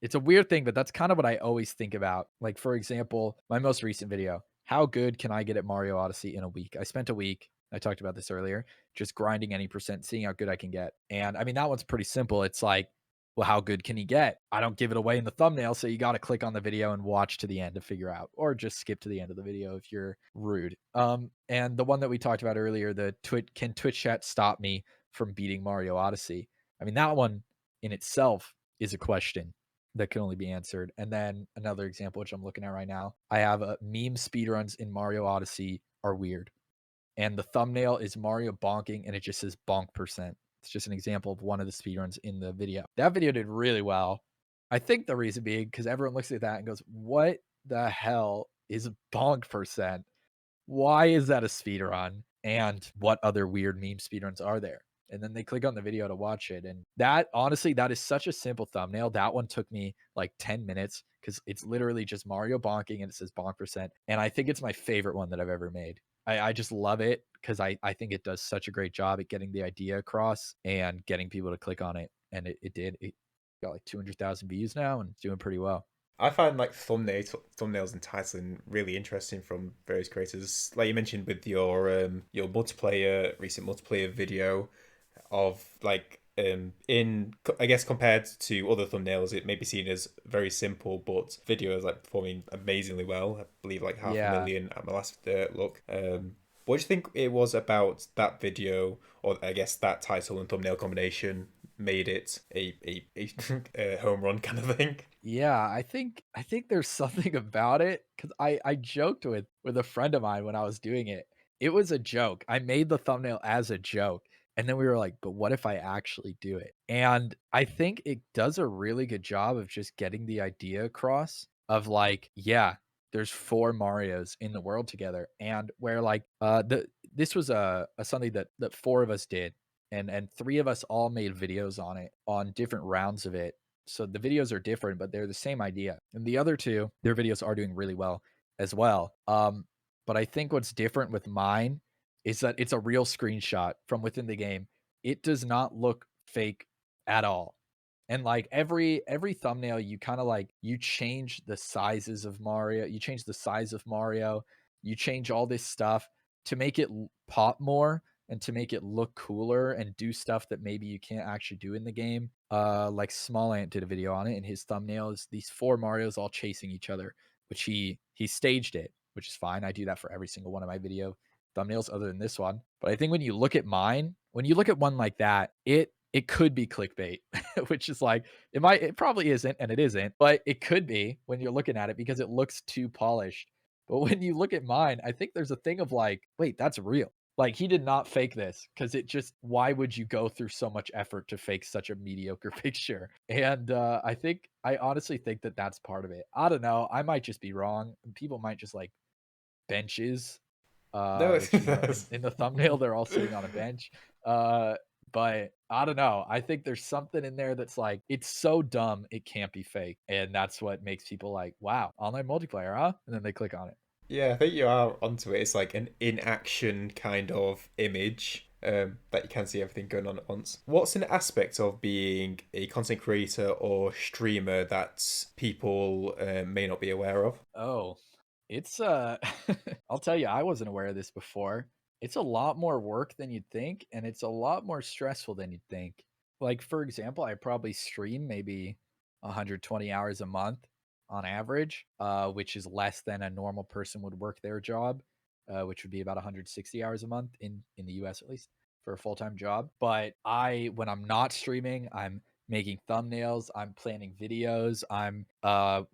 it's a weird thing, but that's kind of what I always think about. Like, for example, my most recent video, how good can I get at Mario Odyssey in a week? I spent a week, I talked about this earlier, just grinding any percent, seeing how good I can get. And I mean, that one's pretty simple. It's like, well, how good can he get? I don't give it away in the thumbnail, so you got to click on the video and watch to the end to figure out, or just skip to the end of the video if you're rude. And the one that we talked about earlier, the can Twitch chat stop me from beating Mario Odyssey? I mean, that one in itself is a question that can only be answered. And then another example, which I'm looking at right now, I have a meme speedruns in Mario Odyssey are weird. And the thumbnail is Mario bonking and it just says bonk percent. It's just an example of one of the speedruns in the video. That video did really well. I think the reason being because everyone looks at that and goes, what the hell is bonk percent? Why is that a speedrun? And what other weird meme speedruns are there? And then they click on the video to watch it. And that, honestly, that is such a simple thumbnail. That one took me like 10 minutes because it's literally just Mario bonking and it says bonk percent. And I think it's my favorite one that I've ever made. I just love it because I think it does such a great job at getting the idea across and getting people to click on it. And it did. It got like 200,000 views now and it's doing pretty well. I find like thumbnails and titling really interesting from various creators. Like you mentioned with your recent multiplayer video of like in I guess compared to other thumbnails, it may be seen as very simple, but video is like performing amazingly well. I believe like half a Yeah. million at my last look. What do you think it was about that video, or I guess that title and thumbnail combination, made it a home run kind of thing? Yeah, I think there's something about it because I joked with a friend of mine when I was doing it. It was a joke. I made the thumbnail as a joke, and then we were like, "But what if I actually do it?" And I think it does a really good job of just getting the idea across of like, yeah, there's 4 Marios in the world together, and where like this was a something that 4 of us did, and 3 of us all made videos on it on different rounds of it, so the videos are different, but they're the same idea. And the other 2, their videos are doing really well as well. But I think what's different with mine is that it's a real screenshot from within the game. It does not look fake at all. And like every thumbnail, you kind of like you change the sizes of Mario, you change the size of Mario, you change all this stuff to make it pop more and to make it look cooler and do stuff that maybe you can't actually do in the game. Like Small Ant did a video on it, and his thumbnail is these 4 Marios all chasing each other, which he staged it, which is fine. I do that for every single one of my video thumbnails other than this one. But I think when you look at mine, when you look at one like that, it could be clickbait, which is like it probably isn't, and it isn't, but it could be when you're looking at it because it looks too polished. But when you look at mine, I think there's a thing of like, wait, that's real. Like he did not fake this because it just why would you go through so much effort to fake such a mediocre picture? And I honestly think that that's part of it. I don't know. I might just be wrong. People might just like benches, No, which is in the thumbnail they're all sitting on a bench. Uh, but I don't know. I think there's something in there that's like it's so dumb it can't be fake, and that's what makes people like, wow, online multiplayer, huh? And then they click on it. yeah, I think you are onto it. It's like an in-action kind of image that you can see everything going on at once. What's an aspect of being a content creator or streamer that people may not be aware of? Oh, It's I'll tell you, I wasn't aware of this before. It's a lot more work than you'd think, and it's a lot more stressful than you'd think. Like, for example, I probably stream maybe 120 hours a month on average, which is less than a normal person would work their job, which would be about 160 hours a month in the US at least for a full-time job. But when I'm not streaming, I'm making thumbnails, I'm planning videos, I'm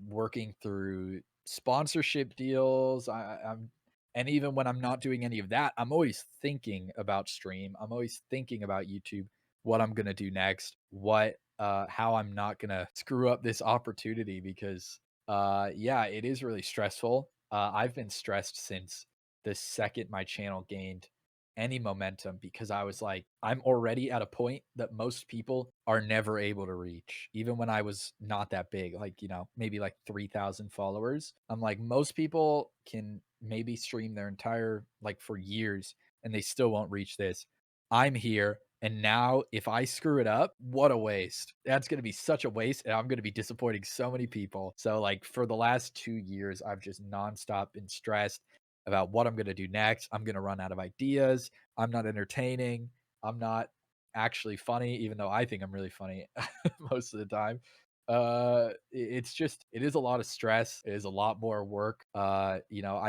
working through sponsorship deals. I'm and even when I'm not doing any of that, I'm always thinking about stream. I'm always thinking about YouTube, what I'm gonna do next, how I'm not gonna screw up this opportunity because yeah, it is really stressful. I've been stressed since the second my channel gained any momentum because I was like, I'm already at a point that most people are never able to reach. Even when I was not that big, like, maybe like 3,000 followers. I'm like, most people can maybe stream their entire, like for years, and they still won't reach this. I'm here. And now, if I screw it up, what a waste. That's going to be such a waste. And I'm going to be disappointing so many people. So, like, for the last 2 years, I've just nonstop been stressed about what I'm going to do next. I'm going to run out of ideas. I'm not entertaining. I'm not actually funny, even though I think I'm really funny most of the time. It is a lot of stress. It is a lot more work. I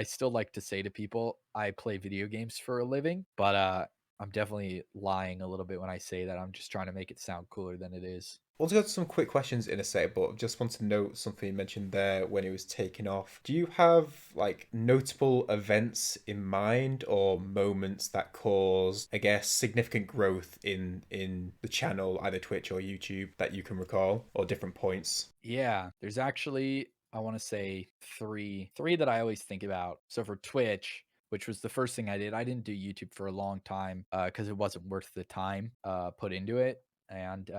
still like to say to people, I play video games for a living, but I'm definitely lying a little bit when I say that. I'm just trying to make it sound cooler than it is. We'll go to some quick questions in a sec, but just want to note something you mentioned there when it was taken off. Do you have like notable events in mind or moments that cause, I guess, significant growth in the channel, either Twitch or YouTube, that you can recall, or different points? Yeah, there's actually, I want to say three that I always think about. So for Twitch, which was the first thing I did, I didn't do YouTube for a long time because it wasn't worth the time put into it, and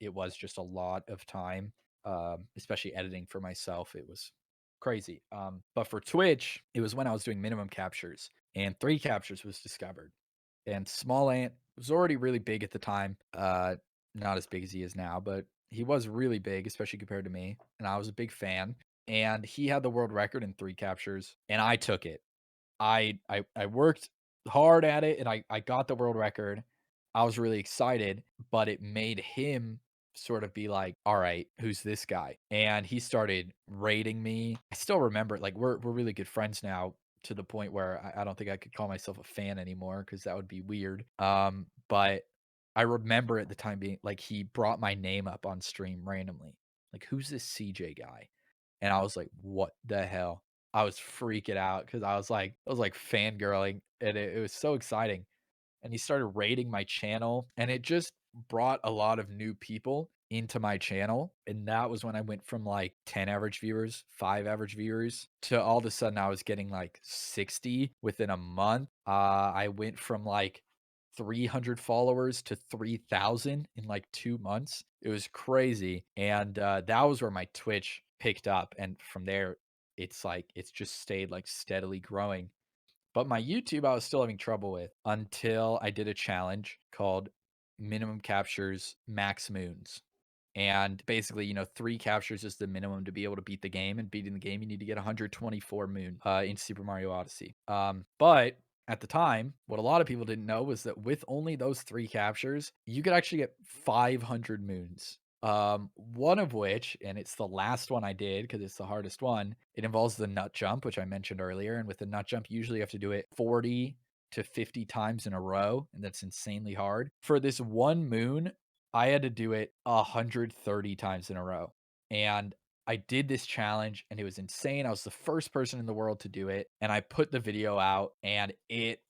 it was just a lot of time, especially editing for myself. It was crazy. But for Twitch, it was when I was doing minimum captures, and three captures was discovered, and Small Ant was already really big at the time. Not as big as he is now, but he was really big, especially compared to me, and I was a big fan. And he had the world record in three captures, and I took it. I worked hard at it, and I got the world record. I was really excited, but it made him sort of be like, "All right, who's this guy?" And he started rating me. I still remember it, like, we're really good friends now to the point where I don't think I could call myself a fan anymore because that would be weird. But I remember at the time being like, he brought my name up on stream randomly. Like, "Who's this CJ guy?" And I was like, "What the hell?" I was freaking out because I was like fangirling, and it was so exciting. And he started rating my channel, and it just brought a lot of new people into my channel. And that was when I went from like 10 average viewers, 5 average viewers, to all of a sudden I was getting like 60 within a month. I went from like 300 followers to 3,000 in like 2 months. It was crazy. And that was where my Twitch picked up. And from there, it's just stayed like steadily growing. But my YouTube, I was still having trouble with until I did a challenge called Minimum Captures Max Moons. And basically, 3 captures is the minimum to be able to beat the game, and beating the game, you need to get 124 moon, in Super Mario Odyssey. But at the time, what a lot of people didn't know was that with only those 3 captures, you could actually get 500 moons. One of which, and it's the last one I did because it's the hardest one, it involves the nut jump, which I mentioned earlier, and with the nut jump, usually you have to do it 40 to 50 times in a row, and that's insanely hard. For this one moon, I had to do it 130 times in a row. And I did this challenge and it was insane. I was the first person in the world to do it. And I put the video out and it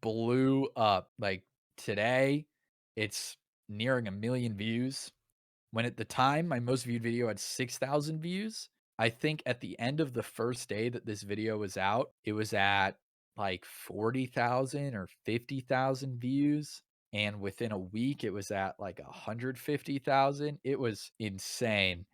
blew up. Like today, it's nearing 1 million views. When at the time, my most viewed video had 6,000 views. I think at the end of the first day that this video was out, it was at like 40,000 or 50,000 views. And within a week, it was at like 150,000. It was insane.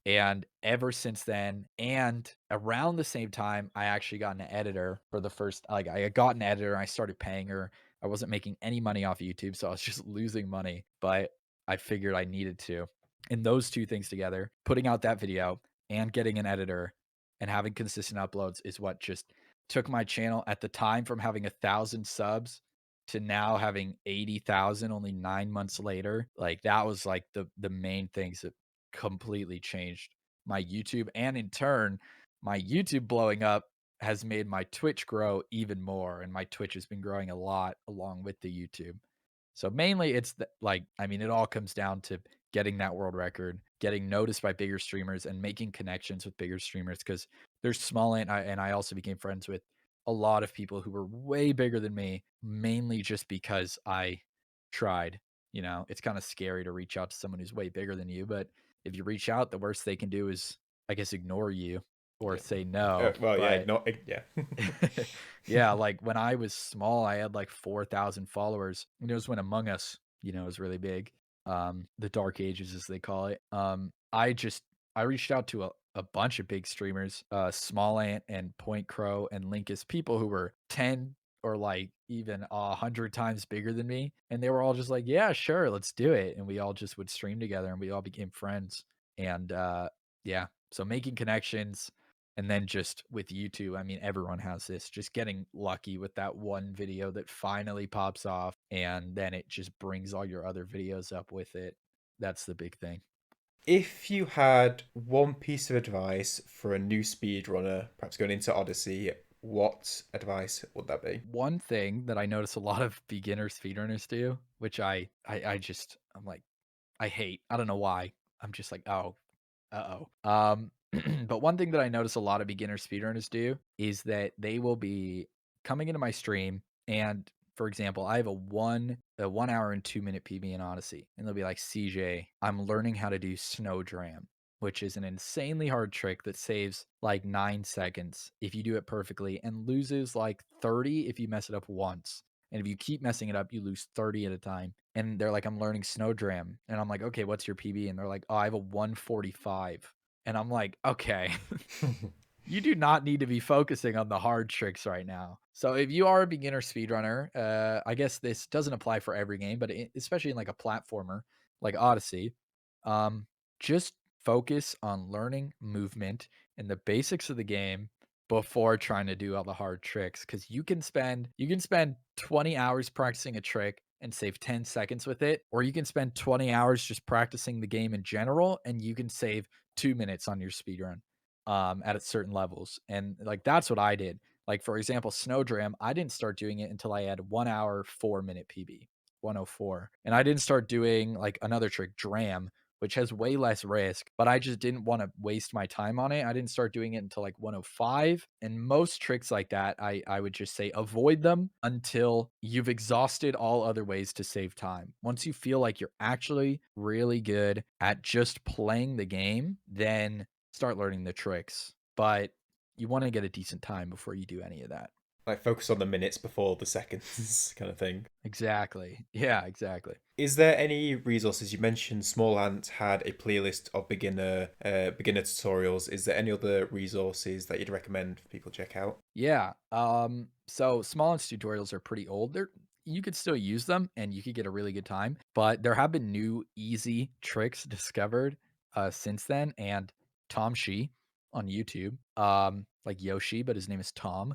And ever since then, and around the same time, I actually got an editor for the first, like, I got an editor and I started paying her. I wasn't making any money off YouTube, so I was just losing money, but I figured I needed to. And those two things together, putting out that video and getting an editor, and having consistent uploads is what just took my channel at the time from having 1,000 subs to now having 80,000 only 9 months later. Like, that was, like, the main things that completely changed my YouTube, and in turn, my YouTube blowing up has made my Twitch grow even more, and my Twitch has been growing a lot along with the YouTube. So mainly it's like, I mean, it all comes down to getting that world record, getting noticed by bigger streamers, and making connections with bigger streamers because there's small and I also became friends with a lot of people who were way bigger than me, mainly just because I tried. You know, it's kind of scary to reach out to someone who's way bigger than you, but if you reach out, the worst they can do is, I guess, ignore you or Yeah. say no. Well, yeah, But not yeah. yeah, like when I was small, I had like 4,000 followers. And it was when Among Us, was really big. The dark ages as they call it. I reached out to a bunch of big streamers, Small Ant and Point Crow and Linkus, people who were 10 or like even 100 times bigger than me. And they were all just like, yeah, sure, let's do it. And we all just would stream together and we all became friends. And yeah, so making connections, and then just with YouTube, I mean, everyone has this, just getting lucky with that one video that finally pops off, and then it just brings all your other videos up with it. That's the big thing. If you had one piece of advice for a new speedrunner, perhaps going into Odyssey, what advice would that be? One thing that I notice a lot of beginner speedrunners do, which I'm like, I hate. I don't know why. I'm just like, oh, uh-oh. But one thing that I notice a lot of beginner speedrunners do is that they will be coming into my stream and, for example, I have a 1 hour and 2 minute PB in Odyssey, and they'll be like, CJ, I'm learning how to do snow dram, which is an insanely hard trick that saves like 9 seconds if you do it perfectly and loses like 30 if you mess it up once. And if you keep messing it up, you lose 30 at a time. And they're like, I'm learning snow dram. And I'm like, okay, what's your PB? And they're like, oh, I have a 145. And I'm like, okay, you do not need to be focusing on the hard tricks right now. So if you are a beginner speedrunner, I guess this doesn't apply for every game, but especially in like a platformer like Odyssey, um, just focus on learning movement and the basics of the game before trying to do all the hard tricks. Because you can spend 20 hours practicing a trick and save 10 seconds with it, or you can spend 20 hours just practicing the game in general and you can save 2 minutes on your speedrun at certain levels. And like that's what I did. Like for example, Snowdram, I didn't start doing it until I had 1 hour 4 minute PB, 104. And I didn't start doing like another trick, Dram, which has way less risk, but I just didn't want to waste my time on it. I didn't start doing it until like 105. And most tricks like that, I would just say avoid them until you've exhausted all other ways to save time. Once you feel like you're actually really good at just playing the game, then start learning the tricks, but you wanna get a decent time before you do any of that. Like focus on the minutes before the seconds kind of thing. Exactly. Yeah, exactly. Is there any resources? You mentioned Small Ant had a playlist of beginner tutorials. Is there any other resources that you'd recommend for people to check out? Yeah, so small inch tutorials are pretty old. You could still use them and you could get a really good time, but there have been new easy tricks discovered, since then, and Tom Shi on YouTube, like Yoshi, but his name is Tom.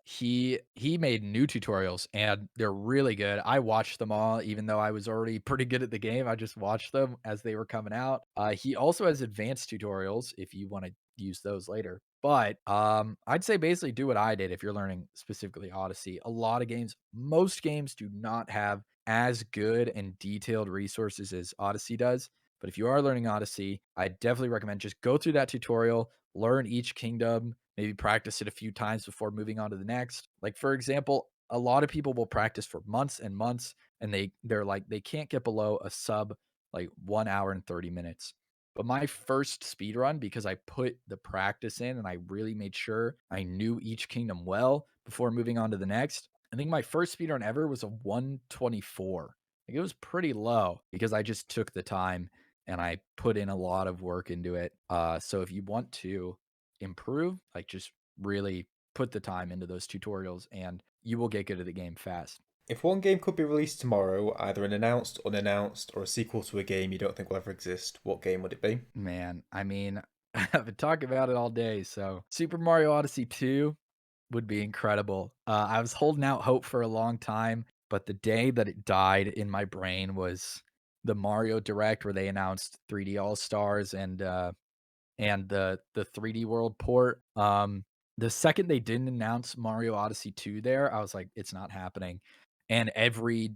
He made new tutorials and they're really good. I watched them all even though I was already pretty good at the game. I just watched them as they were coming out. He also has advanced tutorials if you wanna use those later. But, I'd say basically do what I did if you're learning specifically Odyssey. A lot of games most games do not have as good and detailed resources as Odyssey does, but if you are learning Odyssey, I definitely recommend just go through that tutorial, learn each kingdom, maybe practice it a few times before moving on to the next. Like, for example, a lot of people will practice for months and months, and they're like, they can't get below a sub, like, 1 hour and 30 minutes. But my first speed run, because I put the practice in and I really made sure I knew each kingdom well before moving on to the next, I think my first speed run ever was a 124. Like, it was pretty low because I just took the time and I put in a lot of work into it. So if you want to improve, like just really put the time into those tutorials and you will get good at the game fast. If one game could be released tomorrow, either an announced, unannounced, or a sequel to a game you don't think will ever exist, what game would it be? Man, I mean, I've been talking about it all day. So Super Mario Odyssey 2 would be incredible. I was holding out hope for a long time, but the day that it died in my brain was the Mario Direct where they announced 3D All Stars and the 3D World port. The second they didn't announce Mario Odyssey 2 there, I was like, "It's not happening." And every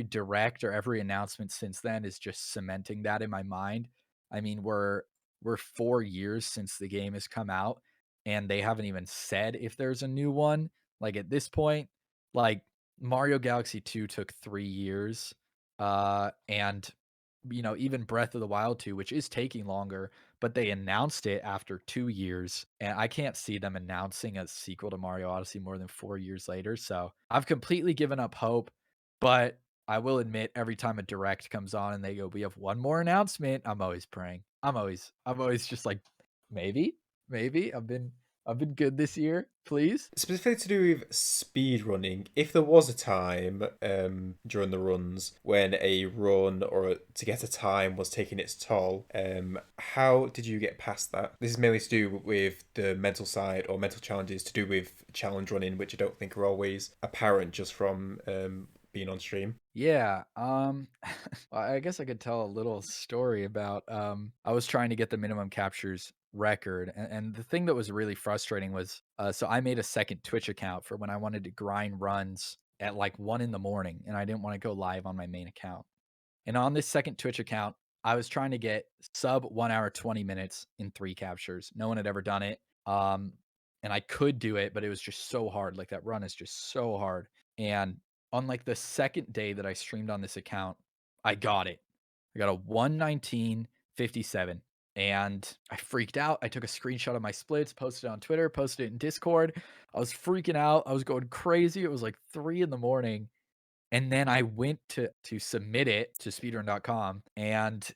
direct or every announcement since then is just cementing that in my mind. I mean, we're 4 years since the game has come out, and they haven't even said if there's a new one. Like, at this point, like, Mario Galaxy 2 took 3 years, and, even Breath of the Wild 2, which is taking longer, but they announced it after 2 years, and I can't see them announcing a sequel to Mario Odyssey more than 4 years later, so I've completely given up hope, but I will admit every time a direct comes on and they go, "We have one more announcement," I'm always praying. I'm always just like, "Maybe, maybe I've been good this year, please." Specifically to do with speedrunning, if there was a time during the runs when a run to get a time was taking its toll, how did you get past that? This is mainly to do with the mental side or mental challenges to do with challenge running, which I don't think are always apparent just from being on stream. Yeah, I guess I could tell a little story about, I was trying to get the minimum captures record, and the thing that was really frustrating was, so I made a second Twitch account for when I wanted to grind runs at, like, 1 in the morning, and I didn't wanna go live on my main account. And on this second Twitch account, I was trying to get sub 1 hour, 20 minutes in 3 captures. No one had ever done it. And I could do it, but it was just so hard. Like that run is just so hard. And on like the second day that I streamed on this account, I got it. I got a 119.57 and I freaked out. I took a screenshot of my splits, posted it on Twitter, posted it in Discord. I was freaking out. I was going crazy. It was like 3 in the morning and then I went to submit it to speedrun.com and,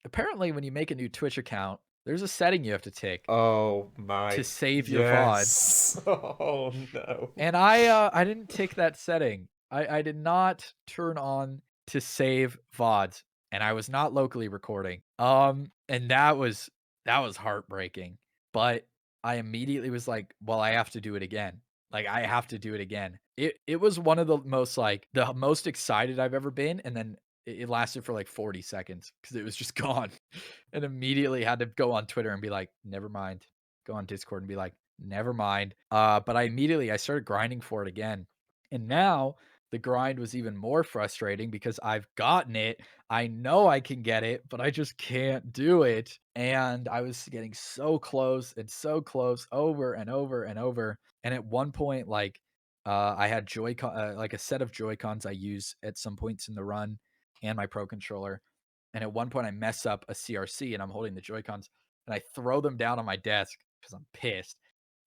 apparently when you make a new Twitch account, there's a setting you have to tick Oh to my, save your VODs, yes. Oh no. and I didn't tick that setting. I did not turn on to save VODs, and I was not locally recording. And that was heartbreaking, but I immediately was like, "Well, I have to do it again." Like, I have to do it again. It was one of the most excited I've ever been, and then it lasted for, like, 40 seconds because it was just gone, and immediately had to go on Twitter and be like, "Never mind." Go on Discord and be like, "Never mind." But I started grinding for it again, and now the grind was even more frustrating because I've gotten it. I know I can get it, but I just can't do it, and I was getting so close over and over and over, and at one point, like, I had like a set of Joy-Cons I use at some points in the run and my Pro controller, and at one point I mess up a CRC and I'm holding the Joy-Cons and I throw them down on my desk because I'm pissed,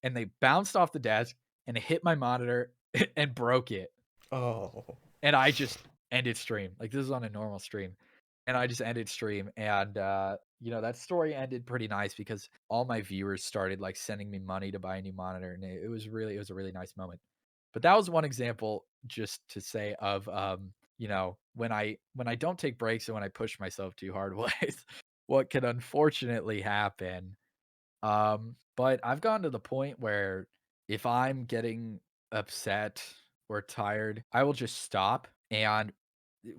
and they bounced off the desk and it hit my monitor and broke it. Oh. And I just ended stream. Like, this is on a normal stream, and I just ended stream, and, that story ended pretty nice because all my viewers started, like, sending me money to buy a new monitor, and it was a really nice moment. But that was one example just to say of, when I don't take breaks and when I push myself too hard, what can unfortunately happen. But I've gotten to the point where if I'm getting upset or tired, I will just stop. And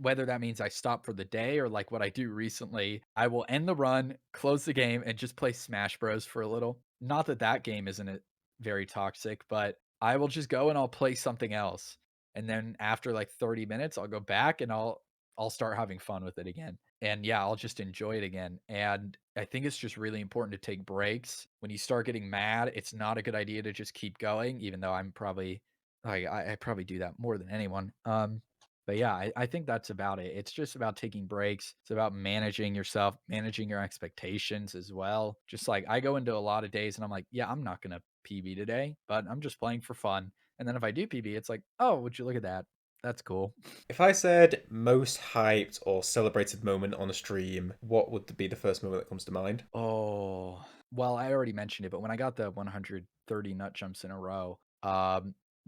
whether that means I stop for the day or like what I do recently, I will end the run, close the game, and just play Smash Bros for a little. Not that that game isn't very toxic, but I will just go and I'll play something else. And then after like 30 minutes, I'll go back and I'll start having fun with it again. And yeah, I'll just enjoy it again. And I think it's just really important to take breaks. When you start getting mad, it's not a good idea to just keep going, even though I'm probably like I probably do that more than anyone. But yeah, I think that's about it. It's just about taking breaks. It's about managing yourself, managing your expectations as well. Just like I go into a lot of days and I'm like, yeah, I'm not gonna PB today, but I'm just playing for fun. And then if I do PB, it's like, oh, would you look at that? That's cool. If I said most hyped or celebrated moment on a stream, what would be the first moment that comes to mind? Oh, well, I already mentioned it, but when I got the 130 nut jumps in a row,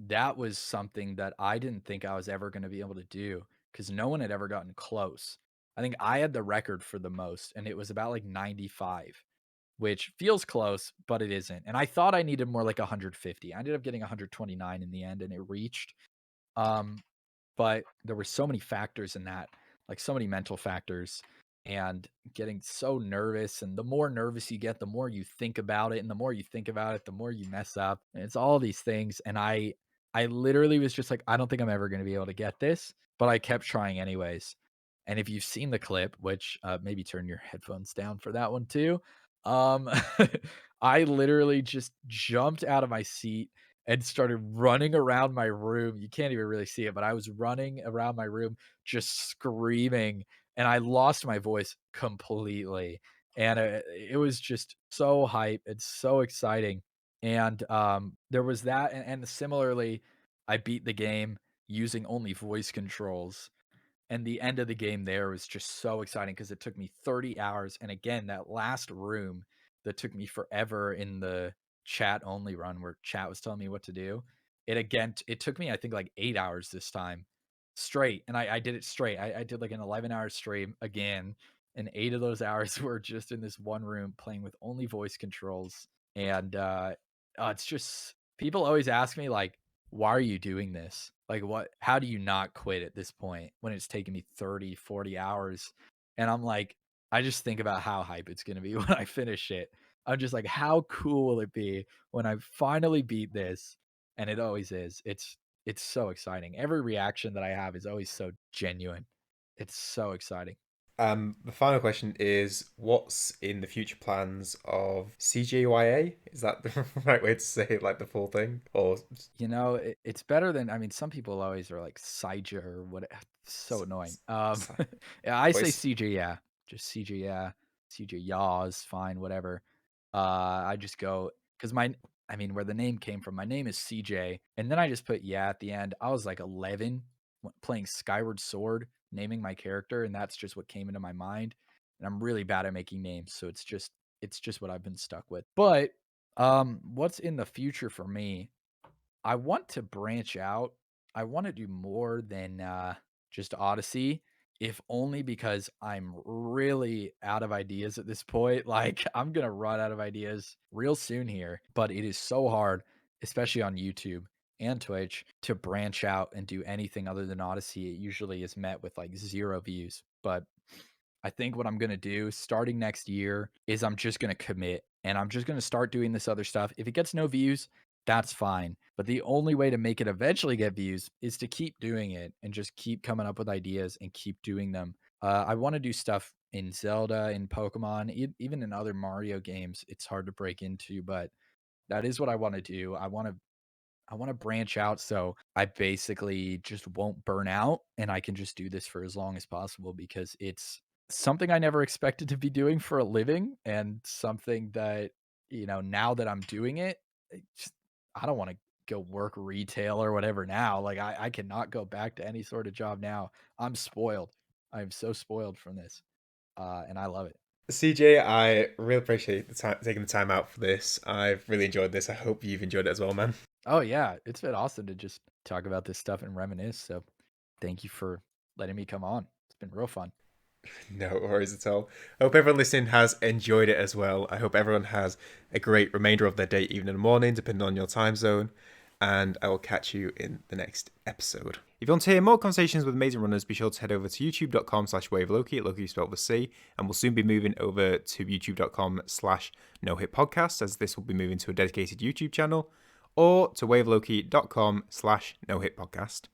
that was something that I didn't think I was ever going to be able to do because no one had ever gotten close. I think I had the record for the most, and it was about like 95, which feels close, but it isn't. And I thought I needed more like 150. I ended up getting 129 in the end, and it reached. Um, but there were so many factors in that, like so many mental factors, and getting so nervous. And the more nervous you get, the more you think about it, and the more you think about it, the more you mess up. And it's all these things. And I literally was just like, I don't think I'm ever going to be able to get this, but I kept trying anyways. And if you've seen the clip, which maybe turn your headphones down for that one too, um, I literally just jumped out of my seat and started running around my room. You can't even really see it, but I was running around my room just screaming, and I lost my voice completely. And it was just so hype and so exciting. And there was that, and similarly, I beat the game using only voice controls, and the end of the game there was just so exciting because it took me 30 hours, and again, that last room that took me forever in the chat only run where chat was telling me what to do, it took me, I think, like 8 hours this time straight, and I did it straight. I did, like, an 11-hour stream again, and 8 of those hours were just in this one room playing with only voice controls, and, it's just people always ask me, like, why are you doing this? Like, what how do you not quit at this point when it's taken me 30, 40 hours? And I'm like, I just think about how hype it's gonna be when I finish it. I'm just like, how cool will it be when I finally beat this? And it always is. It's so exciting. Every reaction that I have is always so genuine. It's so exciting. The final question is, what's in the future plans of CJYA? Is that the right way to say it, like the full thing? Or It's better than, I mean, some people always are like Cjya or what. So annoying. s- Yeah, I say voice? CJ, yeah, just CJ, yeah, CJ, yaw is fine, whatever. I just go because I mean, where the name came from, my name is CJ, and then I just put yeah at the end. I was like 11 playing Skyward Sword, naming my character, and that's just what came into my mind. And I'm really bad at making names, so it's just what I've been stuck with. But what's in the future for me? I want to branch out. I want to do more than just Odyssey, if only because I'm really out of ideas at this point. Like, I'm going to run out of ideas real soon here, but it is so hard, especially on YouTube and Twitch, to branch out and do anything other than Odyssey. It usually is met with like 0 views. But I think what I'm going to do starting next year is I'm just going to commit and I'm just going to start doing this other stuff. If it gets no views, that's fine. But the only way to make it eventually get views is to keep doing it and just keep coming up with ideas and keep doing them. I want to do stuff in Zelda, in Pokemon, even in other Mario games. It's hard to break into, but that is what I want to do. I want to branch out so I basically just won't burn out and I can just do this for as long as possible because it's something I never expected to be doing for a living and something that, now that I'm doing it, I don't want to go work retail or whatever now. Like I cannot go back to any sort of job now. I'm spoiled. I'm so spoiled from this. And I love it. CJ, I really appreciate the time taking the time out for this. I've really enjoyed this. I hope you've enjoyed it as well, man. Oh yeah, it's been awesome to just talk about this stuff and reminisce. So thank you for letting me come on. It's been real fun. No worries at all. I hope everyone listening has enjoyed it as well. I hope everyone has a great remainder of their day, evening, and morning, depending on your time zone. And I will catch you in the next episode. If you want to hear more conversations with amazing runners, be sure to head over to youtube.com/WayOfLoci, Loki spelled with C, and we'll soon be moving over to youtube.com/NoHitPodcast, as this will be moving to a dedicated YouTube channel, or to wayofloki.com/NoHitPodcast.